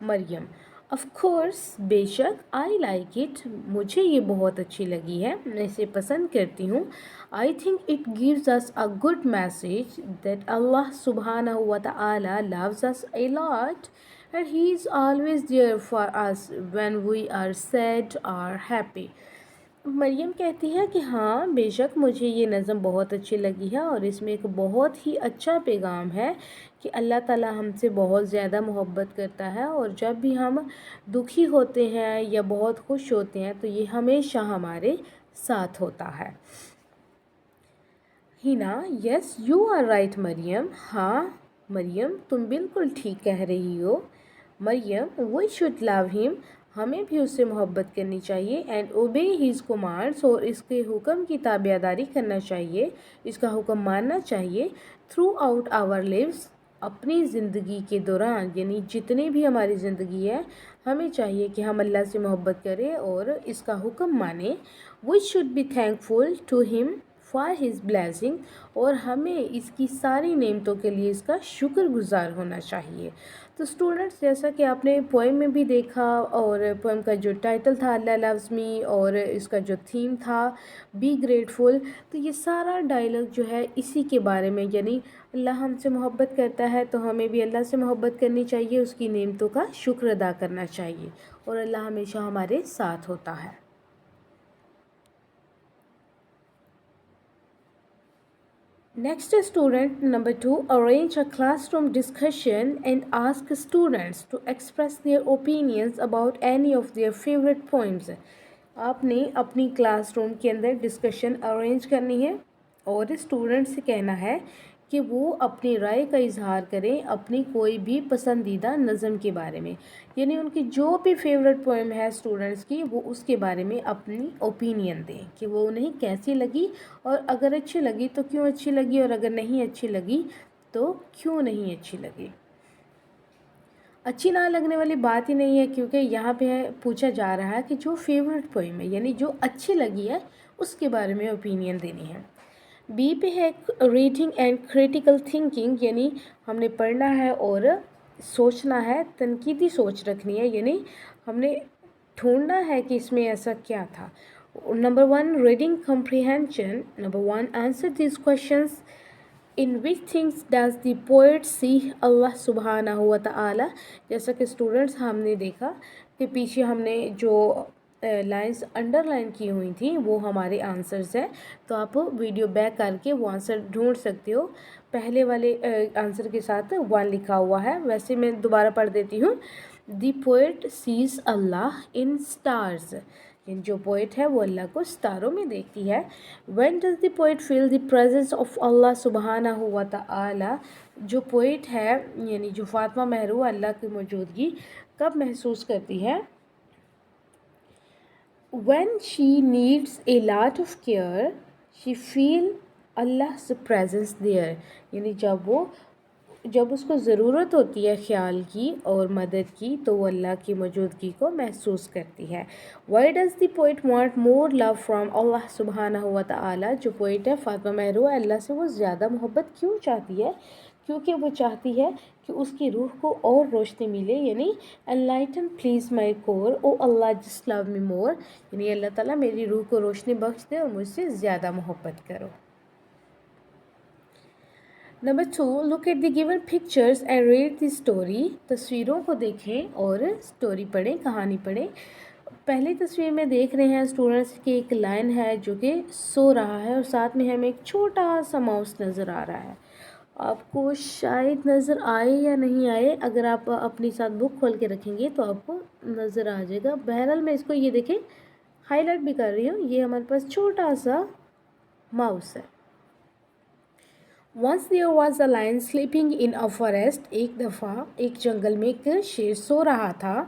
मरियम, ऑफ कोर्स, बेशक, आई लाइक इट, मुझे ये बहुत अच्छी लगी है, मैं इसे पसंद करती हूँ। I think it gives us a good message that Allah सुब्हानहू व तआला loves us a lot and he is always there for us when we are sad or happy. Mariam कहती है कि हाँ बेशक मुझे ये नज़म बहुत अच्छी लगी है और इसमें एक बहुत ही अच्छा पैगाम है कि अल्लाह ताला हमसे बहुत ज़्यादा मोहब्बत करता है और जब भी हम दुखी होते हैं या बहुत खुश होते हैं तो ये हमेशा हमारे साथ होता है। Hina, yes you are right Mariam, हाँ मरियम तुम बिल्कुल ठीक कह रही हो। Mariam, we should love him, ہمیں بھی اس سے محبت کرنی چاہیے. اینڈ اوبے ہیز کمانڈس، اور اس کے حکم کی تابعداری کرنا چاہیے، اس کا حکم ماننا چاہیے. تھرو آؤٹ آور لیوز، اپنی زندگی کے دوران، یعنی جتنی بھی ہماری زندگی ہے ہمیں چاہیے کہ ہم اللہ سے محبت کریں اور اس کا حکم مانیں. We should be thankful to him for his blessing, اور ہمیں اس کی ساری نعمتوں کے لیے اس کا شکر گزار ہونا چاہیے. تو اسٹوڈنٹس، جیسا کہ آپ نے پوئم میں بھی دیکھا، اور پوئم کا جو ٹائٹل تھا اللہ لوز می، اور اس کا جو تھیم تھا بی گریٹفل، تو یہ سارا ڈائلاگ جو ہے اسی کے بارے میں، یعنی اللہ ہم سے محبت کرتا ہے تو ہمیں بھی اللہ سے محبت کرنی چاہیے، اس کی نعمتوں کا شکر ادا کرنا چاہیے، اور اللہ ہمیشہ ہمارے ساتھ ہوتا ہے. Next is student number 2. Arrange a classroom discussion and ask students to express their opinions about any of their favorite poems. آپ نے اپنی کلاس روم کے اندر ڈسکشن ارینج کرنی ہے اور اسٹوڈنٹ سے کہنا ہے کہ وہ اپنی رائے کا اظہار کریں اپنی کوئی بھی پسندیدہ نظم کے بارے میں، یعنی ان کی جو بھی فیوریٹ پوئم ہے اسٹوڈنٹس کی، وہ اس کے بارے میں اپنی اوپینین دیں کہ وہ انہیں کیسی لگی، اور اگر اچھی لگی تو کیوں اچھی لگی، اور اگر نہیں اچھی لگی تو کیوں نہیں اچھی لگی. اچھی نہ لگنے والی بات ہی نہیں ہے، کیونکہ یہاں پہ پوچھا جا رہا ہے کہ جو فیوریٹ پوئم ہے، یعنی جو اچھی لگی ہے اس کے بارے میں اوپینین دینی ہے. بی پہ ہے ریڈنگ اینڈ کریٹیکل تھنکنگ، یعنی ہم نے پڑھنا ہے اور سوچنا ہے، تنقیدی سوچ رکھنی ہے، یعنی ہم نے ڈھونڈنا ہے کہ اس میں ایسا کیا تھا. Number 1 reading comprehension. Number 1 answer these questions. In which things does the poet see اللہ سبحانہ و تعالی. جیسا کہ اسٹوڈنٹس ہم نے دیکھا کہ پیچھے ہم نے جو لائنس انڈر لائن کی ہوئی تھیں وہ ہمارے آنسرز ہیں، تو آپ ویڈیو بیک کر کے وہ آنسر ڈھونڈ سکتے ہو. پہلے والے آنسر کے ساتھ 1 لکھا ہوا ہے، ویسے میں دوبارہ پڑھ دیتی ہوں. دی پوئٹ سیز اللہ ان اسٹارز، یعنی جو پوئٹ ہے وہ اللہ کو ستاروں میں دیکھتی ہے. When does the poet feel the presence of Allah سبحانہ و تعالی. جو پوئٹ ہے یعنی جو فاطمہ مہرو اللہ کی موجودگی کب محسوس کرتی ہے؟ When she needs a lot of care she feel Allah's presence there. یعنی جب اس کو ضرورت ہوتی ہے خیال کی اور مدد کی تو وہ اللہ کی موجودگی کو محسوس کرتی ہے. Why does the poet want more love from Allah سبحانہ و تعالی. جو پوئٹ ہے فاطمہ مہرو اللہ سے وہ زیادہ محبت کیوں چاہتی ہے؟ کیونکہ وہ چاہتی ہے کہ اس کی روح کو اور روشنی ملے، یعنی enlighten please my core O Allah just love me more. یعنی اللہ تعالیٰ میری روح کو روشنی بخش دے اور مجھ سے زیادہ محبت کرو. Number 2 look at the given pictures and read the story. تصویروں کو دیکھیں اور اسٹوری پڑھیں، کہانی پڑھیں. پہلی تصویر میں دیکھ رہے ہیں اسٹوڈنٹس کی ایک لائن ہے جو کہ سو رہا ہے، اور ساتھ میں ہمیں ایک چھوٹا سا ماؤس نظر آ رہا ہے. آپ کو شاید نظر آئے یا نہیں آئے، اگر آپ اپنی ساتھ بک کھول کے رکھیں گے تو آپ کو نظر آ جائے گا. بہرحال میں اس کو یہ دیکھیں ہائی لائٹ بھی کر رہی ہوں، یہ ہمارے پاس چھوٹا سا ماؤس ہے. Once there was a lion sleeping in a forest. ایک دفعہ ایک جنگل میں ایک شیر سو رہا تھا.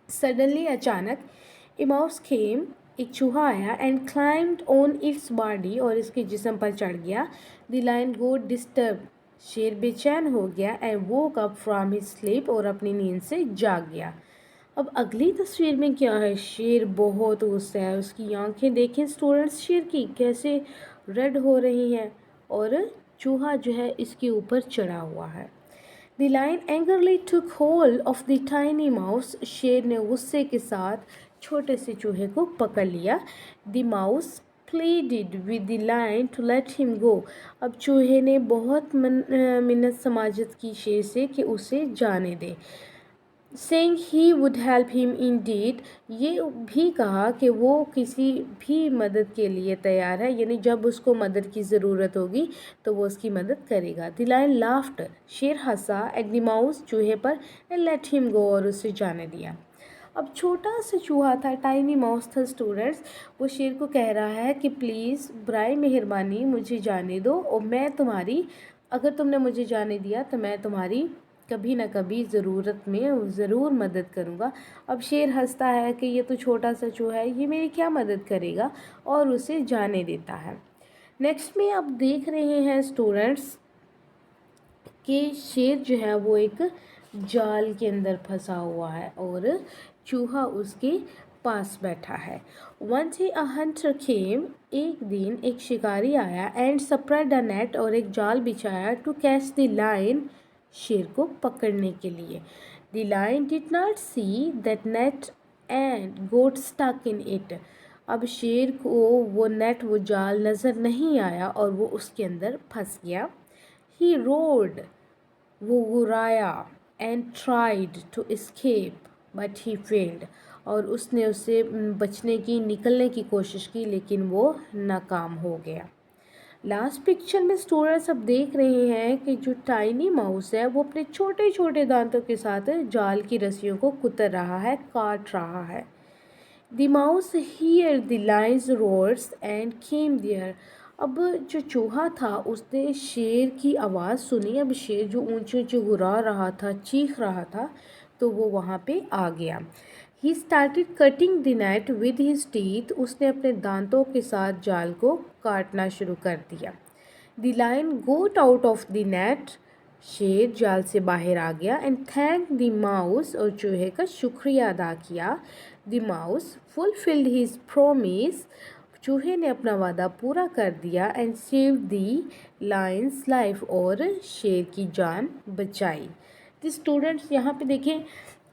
Suddenly اچانک a mouse came. ایک چوہا آیا and climbed on its body. اور اس کے جسم پر چڑھ گیا. The lion got disturbed. شیر بے چین ہو گیا and woke up from his sleep. اور اپنی نیند سے جاگ گیا. اب اگلی تصویر میں کیا ہے؟ شیر بہت غصہ ہے، اس کی آنکھیں دیکھیں اسٹوڈنٹس شیر کی کیسے ریڈ ہو رہی ہیں، اور چوہا جو ہے اس کے اوپر چڑھا ہوا ہے. The lion angrily took hold of the tiny mouse. شیر نے غصے کے ساتھ چھوٹے سے چوہے کو پکڑ لیا. The mouse pleaded with the lion to let him go. اب چوہے نے بہت منت سماجت کی شیر سے کہ اسے جانے دے. Saying he would help him indeed. یہ بھی کہا کہ وہ کسی بھی مدد کے لیے تیار ہے، یعنی جب اس کو مدد کی ضرورت ہوگی تو وہ اس کی مدد کرے گا. The lion laughed. شیر ہنسا at the mouse چوہے پر and let him go اور اسے جانے دیا. اب چھوٹا سا چوہا تھا، ٹائنی ماؤس تھا اسٹوڈنٹس، وہ شیر کو کہہ رہا ہے کہ پلیز برائے مہربانی مجھے جانے دو، اور میں تمہاری، اگر تم نے مجھے جانے دیا تو میں تمہاری कभी ना कभी ज़रूरत में ज़रूर मदद करूँगा। अब शेर हंसता है कि ये तो छोटा सा चूहा है, ये मेरी क्या मदद करेगा, और उसे जाने देता है। नेक्स्ट में आप देख रहे हैं स्टूडेंट्स कि शेर जो है वो एक जाल के अंदर फंसा हुआ है और चूहा उसके पास बैठा है। वंस अ हंटर केम, एक दिन एक शिकारी आया एंड स्प्रेड अ नेट, और एक जाल बिछाया टू कैच द लाइन, शेर को पकड़ने के लिए। The lion did not see that net and got stuck in it. अब शेर को वो नेट, वो जाल नज़र नहीं आया और वो उसके अंदर फंस गया। ही रोड, वो गुर्राया, and tried to escape but he failed, और उसने उससे बचने की, निकलने की कोशिश की, लेकिन वो नाकाम हो गया। लास्ट पिक्चर में स्टूडेंट्स अब देख रहे हैं कि जो टाइनी माउस है वो अपने छोटे छोटे दांतों के साथ जाल की रस्सियों को कुतर रहा है, काट रहा है। The mouse heard the lion's roars and came there. अब जो चूहा था उसने शेर की आवाज़ सुनी। अब शेर जो ऊंचे ऊंचे गुर्रा रहा था, चीख रहा था, तो वो वहाँ पे आ गया। He started cutting the net with his teeth. उसने अपने दांतों के साथ जाल को काटना शुरू कर दिया। The lion got out of the net. शेर जाल से बाहर आ गया एंड थैंक द माउस, और चूहे का शुक्रिया अदा किया। The mouse fulfilled his promise, चूहे ने अपना वादा पूरा कर दिया and save the Lions life, और शेर की जान बचाई। तो स्टूडेंट्स यहाँ पे देखें,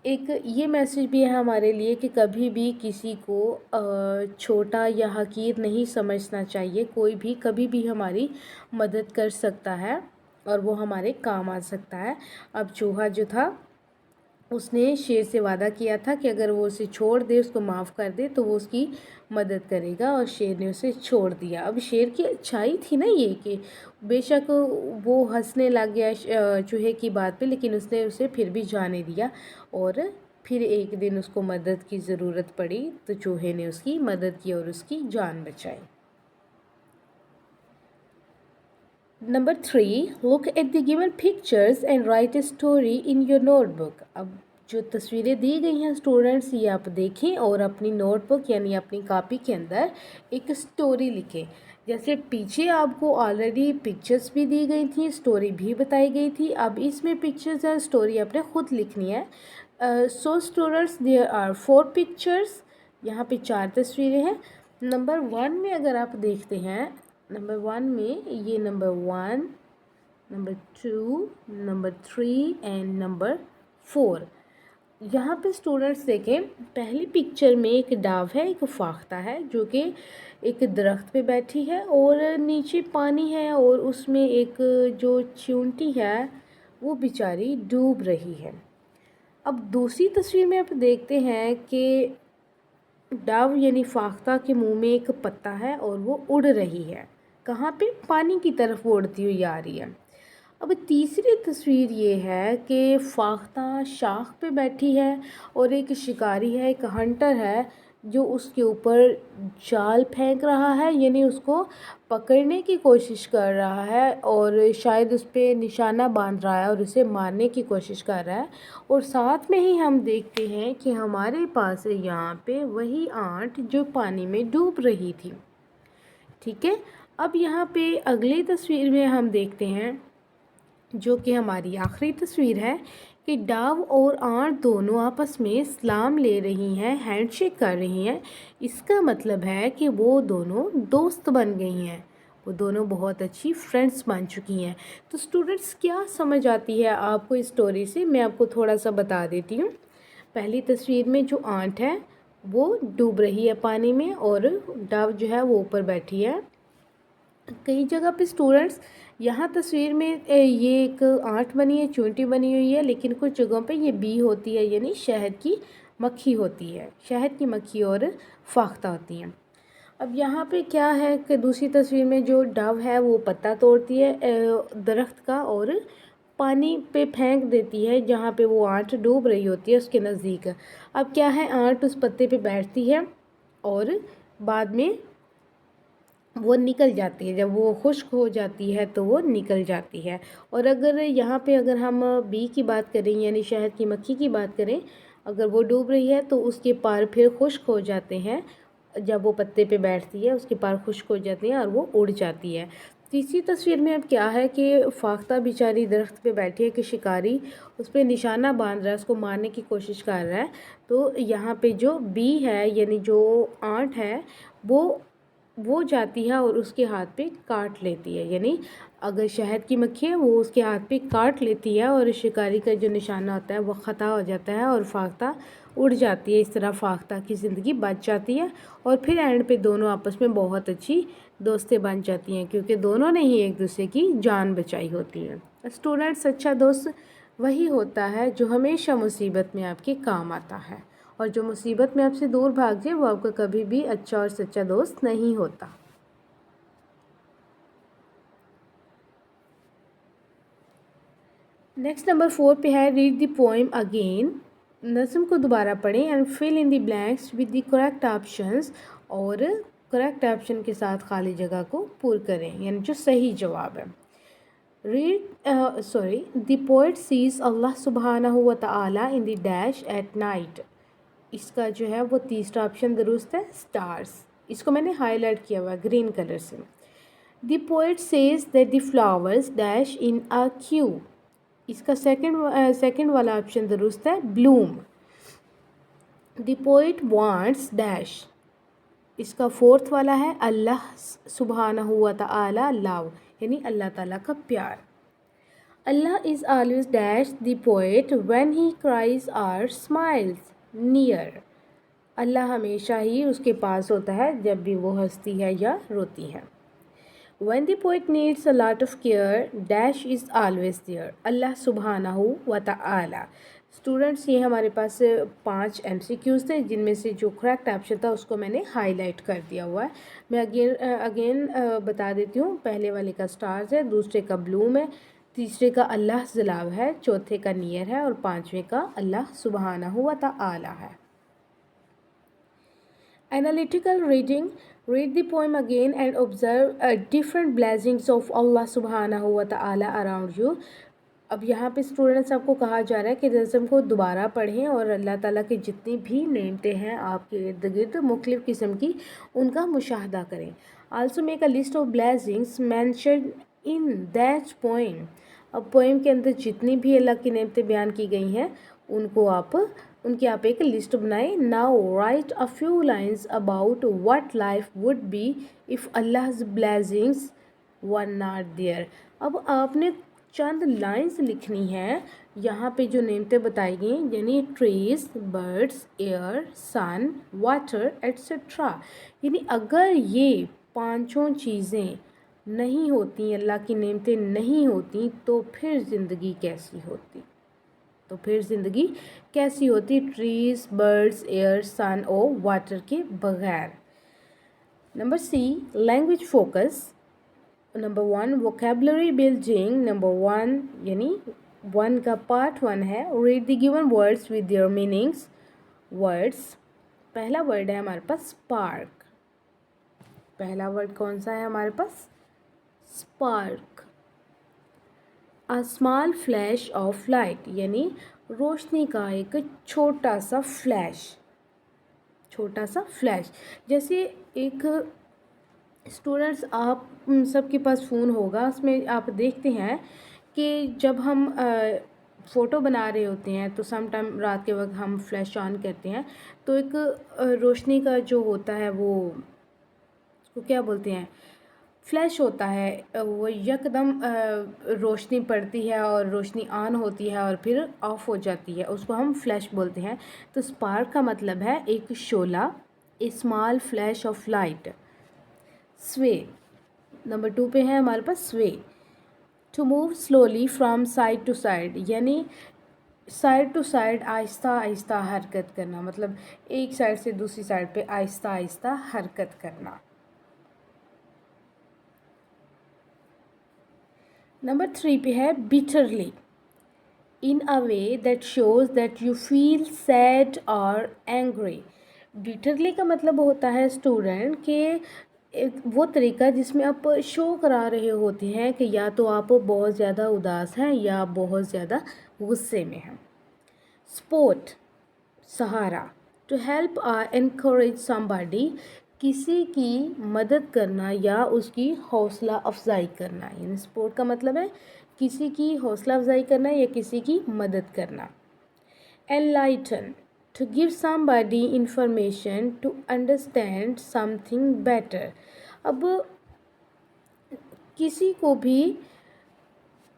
एक ये मैसेज भी है हमारे लिए कि कभी भी किसी को छोटा या हकीर नहीं समझना चाहिए। कोई भी कभी भी हमारी मदद कर सकता है और वो हमारे काम आ सकता है। अब चूहा जो था उसने शेर से वादा किया था कि अगर वो उसे छोड़ दे, उसको माफ़ कर दे, तो वो उसकी मदद करेगा, और शेर ने उसे छोड़ दिया। अब शेर की अच्छाई थी ना ये, कि बेशक वो हंसने लग गया चूहे की बात पे, लेकिन उसने उसे फिर भी जाने दिया, और फिर एक दिन उसको मदद की ज़रूरत पड़ी तो चूहे ने उसकी मदद की और उसकी जान बचाई। Number 3, look at the given pictures and write a story in your notebook. अब जो तस्वीरें दी गई हैं स्टूडेंट्स, ये आप देखें और अपनी नोटबुक यानी अपनी कॉपी के अंदर एक स्टोरी लिखें। जैसे पीछे आपको ऑलरेडी पिक्चर्स भी दी गई थी, स्टोरी भी बताई गई थी। अब इसमें पिक्चर्स और स्टोरी आपने खुद लिखनी है। So students, there are 4 pictures, यहाँ पे 4 तस्वीरें हैं। नंबर 1 में अगर आप देखते हैं, नंबर 1 में ये number 1, number 2, number 3 and number 4। यहाँ पे स्टूडेंट्स देखें, पहली पिक्चर में एक डाव है, एक फाख्ता है जो कि एक दरख्त पे बैठी है और नीचे पानी है, और उसमें एक जो चींटी है वो बेचारी डूब रही है। अब दूसरी तस्वीर में आप देखते हैं कि डाव यानी फाख्ता के मुंह में एक पत्ता है और वो उड़ रही है। कहाँ पे? पानी की तरफ वो उड़ती हुई आ रही है। अब तीसरी तस्वीर ये है कि फाख्ता शाख पे बैठी है और एक शिकारी है, एक हंटर है जो उसके ऊपर जाल फेंक रहा है, यानी उसको पकड़ने की कोशिश कर रहा है और शायद उस पर निशाना बांध रहा है और उसे मारने की कोशिश कर रहा है। और साथ में ही हम देखते हैं कि हमारे पास है यहाँ पे वही आंट जो पानी में डूब रही थी। ठीक है, अब यहाँ पे अगली तस्वीर में हम देखते हैं, जो कि हमारी आखिरी तस्वीर है, कि डाव और आंट दोनों आपस में सलाम ले रही हैं, हैंडशेक कर रही हैं। इसका मतलब है कि वो दोनों दोस्त बन गई हैं, वो दोनों बहुत अच्छी फ्रेंड्स बन चुकी हैं। तो स्टूडेंट्स, क्या समझ आती है आपको इस स्टोरी से? मैं आपको थोड़ा सा बता देती हूँ। पहली तस्वीर में जो आंट है वो डूब रही है पानी में और डाव जो है वो ऊपर बैठी है। कई जगह पे स्टूडेंट्स, यहाँ तस्वीर में ये एक आंट बनी है, चूंटी बनी हुई है, लेकिन कुछ जगहों पे ये बी होती है, यानी शहद की मक्खी होती है। शहद की मक्खी और फाख्ता होती हैं। अब यहाँ पे क्या है कि दूसरी तस्वीर में जो डव है वो पत्ता तोड़ती है दरख्त का और पानी पे फेंक देती है जहाँ पे वो आंट डूब रही होती है उसके नज़दीक। अब क्या है, आंट उस पत्ते पे बैठती है और बाद में وہ نکل جاتی ہے، جب وہ خشک ہو جاتی ہے تو وہ نکل جاتی ہے۔ اور اگر یہاں پہ اگر ہم بی کی بات کریں یعنی شہد کی مکھی کی بات کریں، اگر وہ ڈوب رہی ہے تو اس کے پر پھر خشک ہو جاتے ہیں، جب وہ پتے پہ بیٹھتی ہے اس کے پر خشک ہو جاتے ہیں اور وہ اڑ جاتی ہے۔ تیسری تصویر میں اب کیا ہے کہ فاختہ بیچاری درخت پہ بیٹھی ہے کہ شکاری اس پہ نشانہ باندھ رہا ہے، اس کو مارنے کی کوشش کر رہا ہے۔ تو یہاں پہ جو بی ہے یعنی جو آنٹ ہے وہ جاتی ہے اور اس کے ہاتھ پہ کاٹ لیتی ہے، یعنی اگر شہد کی مکھی ہے وہ اس کے ہاتھ پہ کاٹ لیتی ہے اور شکاری کا جو نشانہ ہوتا ہے وہ خطا ہو جاتا ہے اور فاختہ اڑ جاتی ہے۔ اس طرح فاختہ کی زندگی بچ جاتی ہے اور پھر اینڈ پہ دونوں آپس میں بہت اچھی دوستیں بن جاتی ہیں، کیونکہ دونوں نے ہی ایک دوسرے کی جان بچائی ہوتی ہے۔ اسٹوڈنٹ، سچا دوست وہی ہوتا ہے جو ہمیشہ مصیبت میں آپ کے کام آتا ہے، اور جو مصیبت میں آپ سے دور بھاگ جائے وہ آپ کا کبھی بھی اچھا اور سچا دوست نہیں ہوتا۔ نیکسٹ نمبر 4 پہ ہے ریڈ دی پوئم اگین۔ نظم کو دوبارہ پڑھیں and fill in the blanks with the correct options, اور کریکٹ آپشن کے ساتھ خالی جگہ کو پر کریں، یعنی جو صحیح جواب ہے۔ دی poet sees اللہ سبحانہ و تعالیٰ in the dash at night۔ اس کا جو ہے وہ تیسرا آپشن درست ہے، stars۔ اس کو میں نے ہائی لائٹ کیا ہوا ہے گرین کلر سے۔ دی poet says that the flowers dash in a queue۔ اس کا سیکنڈ والا آپشن درست ہے، bloom۔ دی poet wants dash۔ اس کا فورتھ والا ہے، اللہ سبحانہ و تعالیٰ love، یعنی اللہ تعالیٰ کا پیار۔ اللہ is always dash the poet when he cries or smiles near۔ اللہ ہمیشہ ہی اس کے پاس ہوتا ہے جب بھی وہ ہنستی ہے یا روتی ہے۔ When the poet needs a lot of care dash is always there۔ اللہ سبحانہ و تعالی۔ اسٹوڈنٹس، یہ ہمارے پاس 5 MCQs تھے جن میں سے جو کریکٹ آپشن تھا اس کو میں نے ہائی لائٹ کر دیا ہوا ہے۔ میں اگین بتا دیتی ہوں، پہلے والے کا سٹارز ہے، دوسرے کا بلوم ہے، تیسرے کا اللہ زلاو ہے، چوتھے کا نیئر ہے اور پانچویں کا اللہ سبحانہ و تعالی ہے۔ Analytical reading: read the poem again and observe different blessings of Allah subhanahu wa ta'ala around you۔ اب یہاں پہ اسٹوڈنٹس آپ کو کہا جا رہا ہے کہ نظم کو دوبارہ پڑھیں اور اللہ تعالیٰ کی جتنی بھی نعمتیں ہیں آپ کے ارد گرد مختلف قسم کی، ان کا مشاہدہ کریں۔ Also make a list of blessings mentioned in that poem۔ اب پوئم کے اندر جتنی بھی اللہ کی نعمتیں بیان کی گئی ہیں ان کی آپ ایک لسٹ بنائیں۔ Now write a few lines about what life would be if Allah's blessings were not there۔ اب آپ نے چند لائنز لکھنی ہیں یہاں پہ جو نعمتیں بتائی گئی یعنی ٹریز، برڈس، ایئر، سن، واٹر ایٹسٹرا، یعنی اگر یہ پانچوں چیزیں نہیں ہوتی، اللہ کی نعمتیں نہیں ہوتی تو پھر زندگی کیسی ہوتی؟ ٹریز، برڈس، ایئر، سن اور واٹر کے بغیر۔ Number C, language focus. Number 1 vocabulary building. Number 1 یعنی 1 کا پارٹ 1 ہے read the given words with their meanings. Words, پہلا ورڈ ہے ہمارے پاس اسپارک۔ پہلا ورڈ کون سا ہے ہمارے پاس؟ Spark. A small flash of light، یعنی روشنی کا ایک چھوٹا سا فلیش۔ جیسے ایک اسٹوڈنٹس، آپ سب کے پاس فون ہوگا، اس میں آپ دیکھتے ہیں کہ جب ہم فوٹو بنا رہے ہوتے ہیں تو سم ٹائم رات کے وقت ہم فلیش آن کرتے ہیں تو ایک روشنی کا جو ہوتا ہے وہ اس کو کیا بولتے ہیں، فلیش ہوتا ہے، وہ یکدم روشنی پڑتی ہے اور روشنی آن ہوتی ہے اور پھر آف ہو جاتی ہے، اس کو ہم فلیش بولتے ہیں۔ تو اسپارک کا مطلب ہے ایک شعلہ، a small flash of light. Sway, number 2 پہ ہے ہمارے پاس sway, to move slowly from side to side, یعنی سائڈ ٹو سائڈ آہستہ آہستہ حرکت کرنا، مطلب ایک سائڈ سے دوسری سائڈ پہ آہستہ آہستہ حرکت کرنا۔ نمبر 3 پہ ہے بیٹرلی، in a way that shows that you feel sad or angry۔ بیٹرلی کا مطلب ہوتا ہے اسٹوڈنٹ کہ वो तरीका जिसमें आप शो करा रहे होते हैं कि या तो आप बहुत ज़्यादा उदास हैं या बहुत ज़्यादा गुस्से में हैं। सपोर्ट, सहारा, टू हेल्प और एनकरेज समबडी, किसी की मदद करना या उसकी हौसला अफजाई करना। यानी सपोर्ट का मतलब है किसी की हौसला अफजाई करना या किसी की मदद करना। Enlighten, to give somebody information to understand something better। अब किसी को भी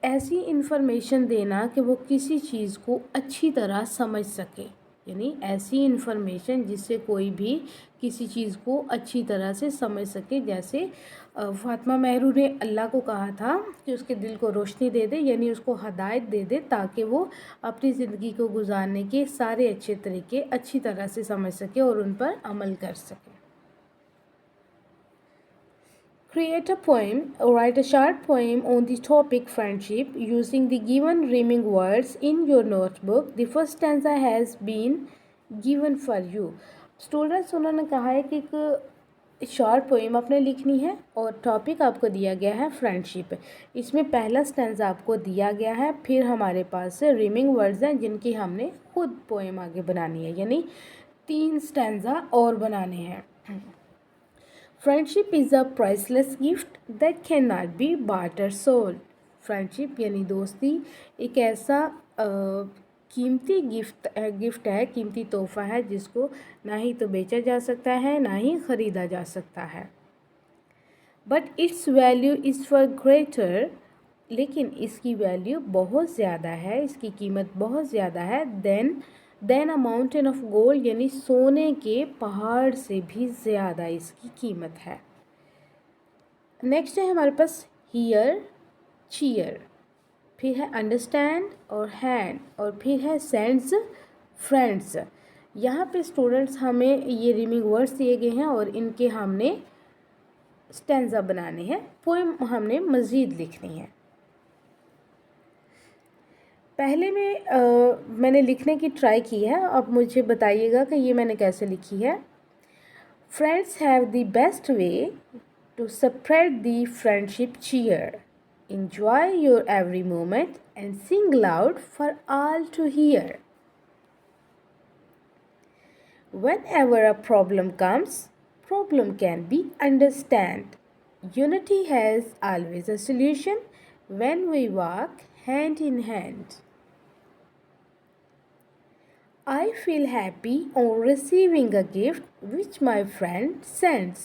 ऐसी इन्फॉर्मेशन देना कि वो किसी चीज़ को अच्छी तरह समझ सके, यानी ऐसी इन्फॉर्मेशन जिससे कोई भी किसी चीज़ को अच्छी तरह से समझ सके। जैसे फातिमा महरू ने अल्लाह को कहा था कि उसके दिल को रोशनी दे दे, यानी उसको हदायत दे दे ताकि वो अपनी ज़िंदगी को गुजारने के सारे अच्छे तरीके अच्छी तरह से समझ सके और उन पर अमल कर सके। Create a poem or write a short poem on the topic friendship using the given rhyming words in your notebook. The first stanza has been given for you. Students, उन्होंने कहा है कि एक शॉर्ट पोइम आपने लिखनी है और topic आपको दिया गया है फ्रेंडशिप। इसमें पहला स्टैंजा आपको दिया गया है, फिर हमारे पास रिमिंग वर्ड्स हैं जिनकी हमने खुद पोइम आगे बनानी है, यानी 3 स्टैंजा और बनाने हैं। Friendship is a priceless gift that can not be bought और सोल्ड। फ्रेंडशिप यानी दोस्ती एक ऐसा कीमती गिफ्ट है, कीमती तोहफ़ा है जिसको ना ही तो बेचा जा सकता है ना ही ख़रीदा जा सकता है। But it's value is for greater, लेकिन इसकी वैल्यू बहुत ज़्यादा है, इसकी कीमत बहुत ज़्यादा है than a mountain of gold, यानी सोने के पहाड़ से भी ज़्यादा इसकी कीमत है। नेक्स्ट है हमारे पास हियर, चीयर, फिर है अंडरस्टैंड और हैंड, और फिर है सेंड्स, फ्रेंड्स। यहाँ पे स्टूडेंट्स हमें ये रिमिंग वर्ड्स दिए गए हैं और इनके हमने स्टैंजा बनाने हैं, पोएम हमने मज़ीद लिखनी है। पहले में मैंने लिखने की ट्राई की है, अब मुझे बताइएगा कि ये मैंने कैसे लिखी है। Friends have the best way to spread the friendship cheer, enjoy your every moment and sing loud for all to hear. Whenever a problem comes, problem can be understand. Unity has always a solution when we walk hand in hand. I feel happy on receiving a gift which my friend sends.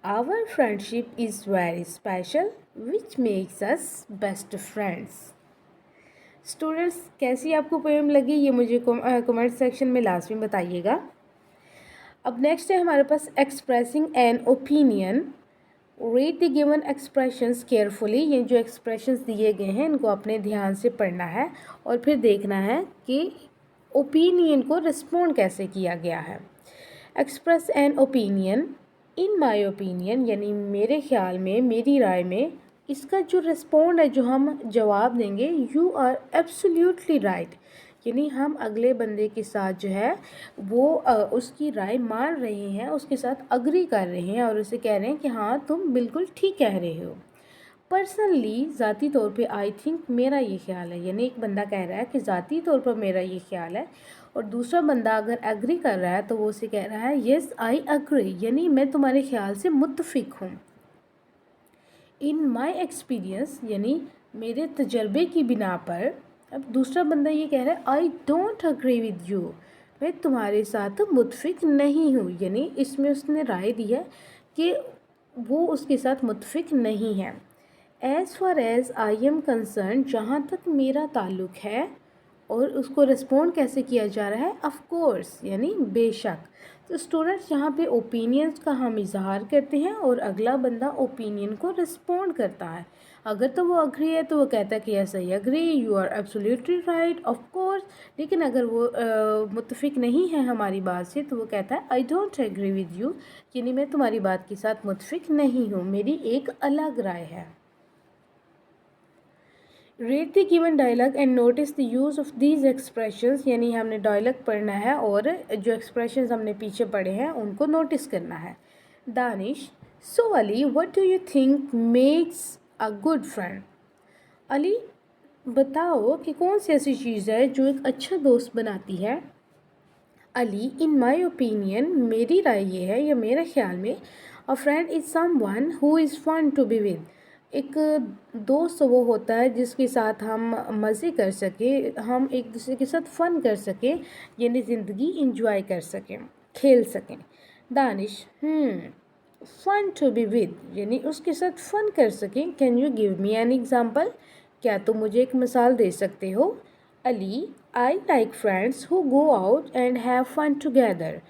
Our friendship is very special, which makes us best friends. Students, कैसी आपको poem लगी ये मुझे comment section में लाजमी बताइएगा। अब next है हमारे पास expressing an opinion. Read the given expressions carefully. ये जो एक्सप्रेशंस दिए गए हैं इनको अपने ध्यान से पढ़ना है और फिर देखना है कि ओपिनियन को रिस्पोंड कैसे किया गया है। Express an opinion, in my opinion, यानी मेरे ख्याल में, मेरी राय में। इसका जो रिस्पोंड है, जो हम जवाब देंगे, यू आर एब्सोल्युटली राइट, यानी हम अगले बंदे के साथ जो है वो उसकी राय मान रहे हैं, उसके साथ अग्री कर रहे हैं और उसे कह रहे हैं कि हाँ तुम बिल्कुल ठीक कह रहे हो। पर्सनली, ज़ाती तौर पे, आई थिंक, मेरा ये ख्याल है, यानी एक बंदा कह रहा है कि ज़ाती तौर पर मेरा ये ख्याल है, और दूसरा बंदा अगर एग्री कर रहा है तो वो उसे कह रहा है येस आई एग्री, यानी मैं तुम्हारे ख्याल से मुत्तफिक हूँ। इन माई एक्सपीरियंस, यानी मेरे तजर्बे की बिना पर। अब दूसरा बंदा ये कह रहा है I don't agree with you, मैं तुम्हारे साथ मुत्तफिक नहीं हूँ, यानी इसमें उसने राय दी है कि वो उसके साथ मुत्तफिक नहीं है। As far as I am concern, जहाँ तक मेरा ताल्लुक़ है, और उसको रिस्पॉन्ड कैसे किया जा रहा है, ऑफ कोर्स, यानी बेशक। तो स्टूडेंट्स, यहाँ पे ओपिनियंस का हम इजहार करते हैं और अगला बंदा ओपिनियन को रिस्पॉन्ड करता है। अगर तो वो अग्री है तो वो कहता है कि yes I agree, you are absolutely right, of course. लेकिन अगर वो मुत्तफिक नहीं है हमारी बात से तो वो कहता है I don't agree with you, यानी मैं तुम्हारी बात के साथ मुत्तफिक नहीं हूँ, मेरी एक अलग राय है। Read the given dialogue and notice the use of these expressions, यानी हमने डायलॉग पढ़ना है और जो एक्सप्रेशंस हमने पीछे पढ़े हैं उनको नोटिस करना है। Danish, So Ali, what do you think makes a good friend? Ali, बताओ कि कौन सी ऐसी चीज़ है जो एक अच्छा दोस्त बनाती है? अली, इन माई ओपिनियन, मेरी राय ये है या मेरे ख्याल में, a friend is someone who is fun to be with. एक दोस्त वो होता है जिसके साथ हम मज़े कर सकें, हम एक दूसरे के साथ फ़न कर सकें, यानी ज़िंदगी इंजॉय कर सकें, खेल सकें। Danish, fun to be with यानी उसके साथ फ़न कर सकें। Can you give me an example? क्या तुम मुझे एक मिसाल दे सकते हो? Ali, I like friends who go out and have fun together.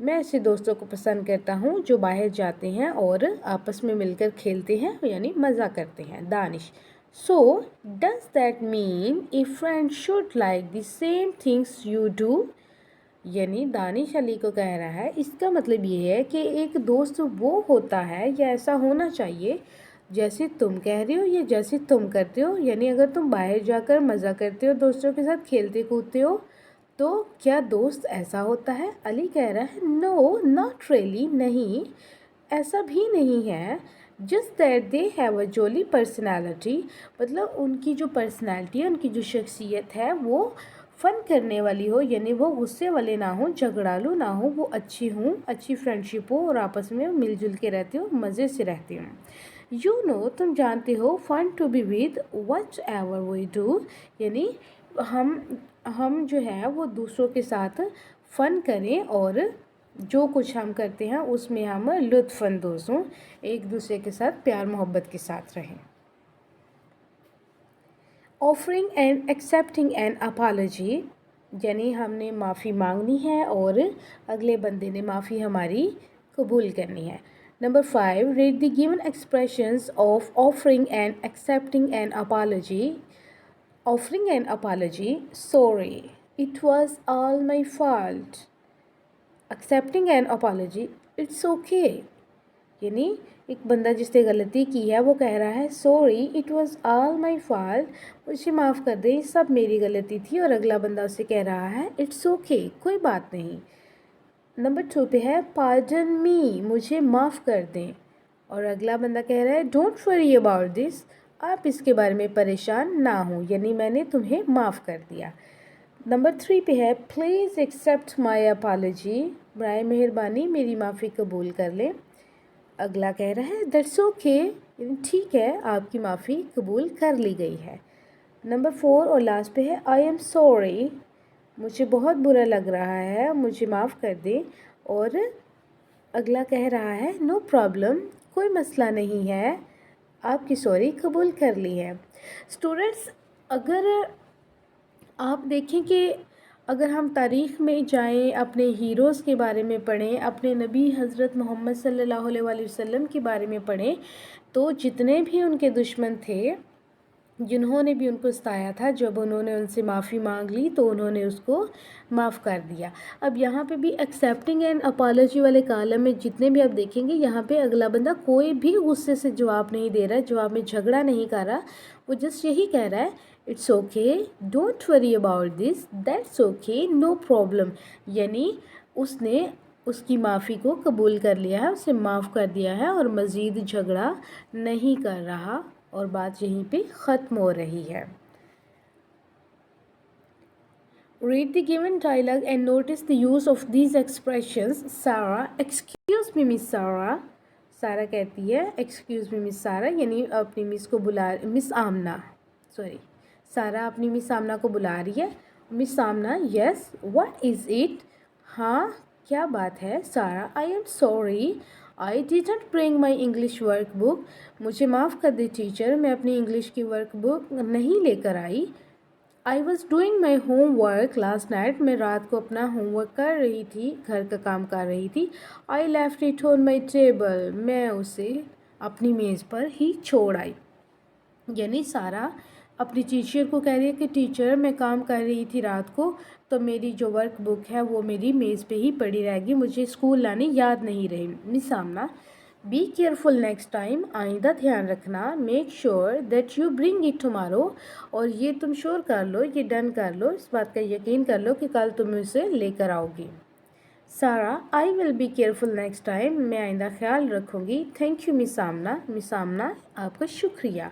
मैं ऐसे दोस्तों को पसंद करता हूँ जो बाहर जाते हैं और आपस में मिलकर खेलते हैं, यानी मज़ा करते हैं। Danish, so does that mean A friend should like the same things you do? यानी दानिश अली को कह रहा है, इसका मतलब ये है कि एक दोस्त वो होता है या ऐसा होना चाहिए जैसे तुम कह रहे हो या जैसे तुम करते हो। यानी अगर तुम बाहर जाकर मज़ा करते हो, दोस्तों के साथ खेलते कूदते हो, तो क्या दोस्त ऐसा होता है? अली कह रहा है, नो नॉट रियली, नहीं, ऐसा भी नहीं है। Just that they have a jolly personality, मतलब उनकी जो पर्सनैलिटी है, उनकी जो शख्सियत है वो फ़न करने वाली हो, यानी वो गुस्से वाले ना हो, झगड़ालू ना हो, वो अच्छी हों, अच्छी फ्रेंडशिप हो और आपस में मिलजुल के रहते हो, मज़े से रहते हो। यू नो, तुम जानते हो, fun to be with whatever we do, यानी हम जो है वो दूसरों के साथ फ़न करें और जो कुछ हम करते हैं उसमें हम लुत्फ़अंदोज़ हों, एक दूसरे के साथ प्यार मोहब्बत के साथ रहें। Offering and accepting an apology, यानी हमने माफ़ी मांगनी है और अगले बंदे ने माफ़ी हमारी कबूल करनी है। Number 5, read the given expressions of offering and accepting an apology. Offering an apology, sorry, it was all my fault. Accepting an apology, it's okay, यानी एक बंदा जिसने गलती की है वो कह रहा है, sorry it was all my fault, मुझे माफ़ कर दें, सब मेरी गलती थी। और अगला बंदा उसे कह रहा है, इट्स ओके, कोई बात नहीं। नंबर 2 पे है, पार्डन मी, मुझे माफ़ कर दें। और अगला बंदा कह रहा है, डोंट वरी अबाउट दिस, आप इसके बारे में परेशान ना हो, यानी मैंने तुम्हें माफ़ कर दिया। नंबर 3 पे है, प्लीज़ एक्सेप्ट माई अपॉलजी, बराए मेहरबानी मेरी माफ़ी कबूल कर लें। अगला कह रहा है, दैट्स ओके, ठीक है, आपकी माफ़ी कबूल कर ली गई है। नंबर 4 और लास्ट पे है, आई एम सॉरी, मुझे बहुत बुरा लग रहा है, मुझे माफ़ कर दें। और अगला कह रहा है, नो प्रॉब्लम, कोई मसला नहीं है, आपकी सॉरी कबूल कर ली है। स्टूडेंट्स, अगर आप देखें कि अगर हम तारीख़ में जाएं, अपने हीरोज़ के बारे में पढ़ें, अपने नबी हज़रत मोहम्मद सल्लल्लाहु अलैहि वसल्लम के बारे में पढ़ें, तो जितने भी उनके दुश्मन थे, जिन्होंने भी उनको सताया था, जब उन्होंने उनसे माफ़ी मांग ली तो उन्होंने उसको माफ़ कर दिया। अब यहाँ पे भी एक्सेप्टिंग एंड अपॉलजी वाले कॉलम में जितने भी आप देखेंगे, यहाँ पे अगला बंदा कोई भी गुस्से से जवाब नहीं दे रहा है, जवाब में झगड़ा नहीं कर रहा, वो जस्ट यही कह रहा है, it's okay, don't worry about this, that's okay, no problem, यानी उसने उसकी माफ़ी को कबूल कर लिया है, उसे माफ़ कर दिया है और मज़ीद झगड़ा नहीं कर रहा, और बात यहीं पे ख़त्म हो रही है। Read the given dialogue and notice the use of these expressions. Sarah, excuse me Miss Sarah. सारा कहती है, excuse me Miss Sarah, यानी अपनी मिस को बुला, मिस आमना, सॉरी, सारा अपनी मिस आमना को बुला रही है। Miss Amna, yes, what is it? हाँ, क्या बात है? सारा, I am sorry, I didn't bring my English workbook. मुझे माफ़ कर दे टीचर, मैं अपनी इंग्लिश की वर्कबुक नहीं लेकर आई। I was doing my homework last night, मैं रात को अपना होमवर्क कर रही थी, घर का काम कर रही थी। I left it on my table, मैं उसे अपनी मेज़ पर ही छोड़ आई। यानी सारा अपनी टीचर को कह रही है कि टीचर, मैं काम कर रही थी रात को, तो मेरी जो वर्क बुक है वो मेरी मेज़ पे ही पड़ी रहेगी, मुझे स्कूल लानी याद नहीं रही। Miss Amna, be careful next time, आइंदा ध्यान रखना। Make sure that you bring it tomorrow, और ये तुम श्योर कर लो, ये डन कर लो, इस बात का यकीन कर लो कि कल तुम इसे लेकर आओगी। Sara, I will be careful next time, मैं आइंदा ख्याल रखूँगी। Thank you miss Amna, miss Amna आपका शुक्रिया।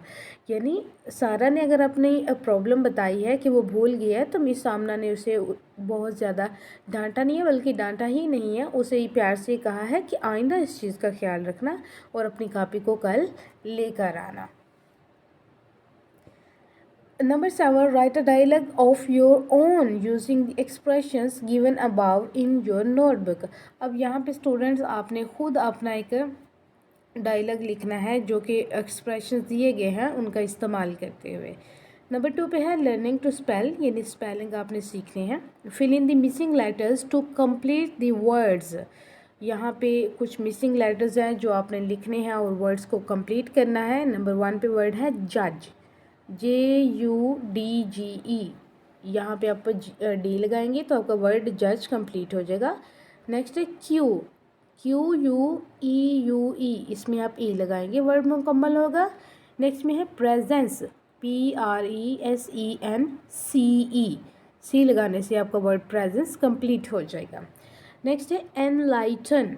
यानी सारा ने अगर अपनी प्रॉब्लम बताई है कि वो भूल गया है, तो मिस आमना ने उसे बहुत ज़्यादा डांटा नहीं है, बल्कि डांटा ही नहीं है, उसे ही प्यार से कहा है कि आइंदा इस चीज़ का ख्याल रखना और अपनी कॉपी को कल लेकर आना। Number 7, write a dialogue of your own using the expressions given above in your notebook. अब यहाँ पे स्टूडेंट्स आपने खुद अपना एक डायलॉग लिखना है जो कि एक्सप्रेशंस दिए गए हैं उनका इस्तेमाल करते हुए। नंबर 2 पे है लर्निंग टू स्पेल, यानी स्पेलिंग आपने सीखने हैं। Fill in the missing letters to complete the words, यहाँ पे कुछ मिसिंग लेटर्स हैं जो आपने लिखने हैं और वर्ड्स को कंप्लीट करना है। नंबर 1 पे वर्ड है जज, JUDGE, यहाँ पे आप डी लगाएंगे तो आपका वर्ड जज कंप्लीट हो जाएगा। नेक्स्ट है QUEUE, इसमें आप ई लगाएंगे, वर्ड मुकम्मल होगा। नेक्स्ट में है प्रेजेंस, PRESENCE, सी लगाने से आपका वर्ड प्रेजेंस कंप्लीट हो जाएगा। नेक्स्ट है enlighten,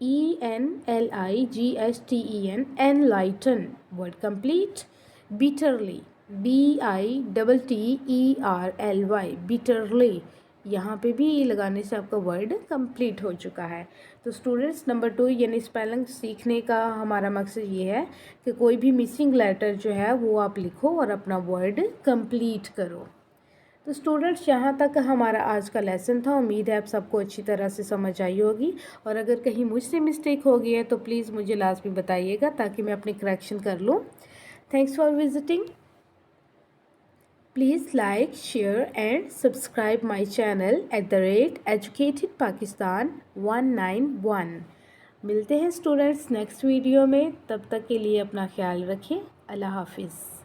ENLIGHTEN, enlighten, word complete. Bitterly, BITTERLY, bitterly, यहाँ पे भी लगाने से आपका वर्ड कंप्लीट हो चुका है। तो स्टूडेंट्स नंबर 2 यानी स्पेलिंग सीखने का हमारा मकसद ये है कि कोई भी मिसिंग लेटर जो है वो आप लिखो और अपना वर्ड कंप्लीट करो। तो स्टूडेंट्स यहाँ तक हमारा आज का लेसन था। उम्मीद है आप सबको अच्छी तरह से समझ आई होगी, और अगर कहीं मुझसे मिस्टेक हो गई है तो प्लीज़ मुझे लास्ट में बताइएगा ताकि मैं अपनी करेक्शन कर लूँ। Thanks for visiting. Please like, share and subscribe my channel @EducatedPakistan191। मिलते हैं स्टूडेंट्स नेक्स्ट वीडियो में, तब तक के लिए अपना ख्याल रखें। अल्लाह हाफिज़।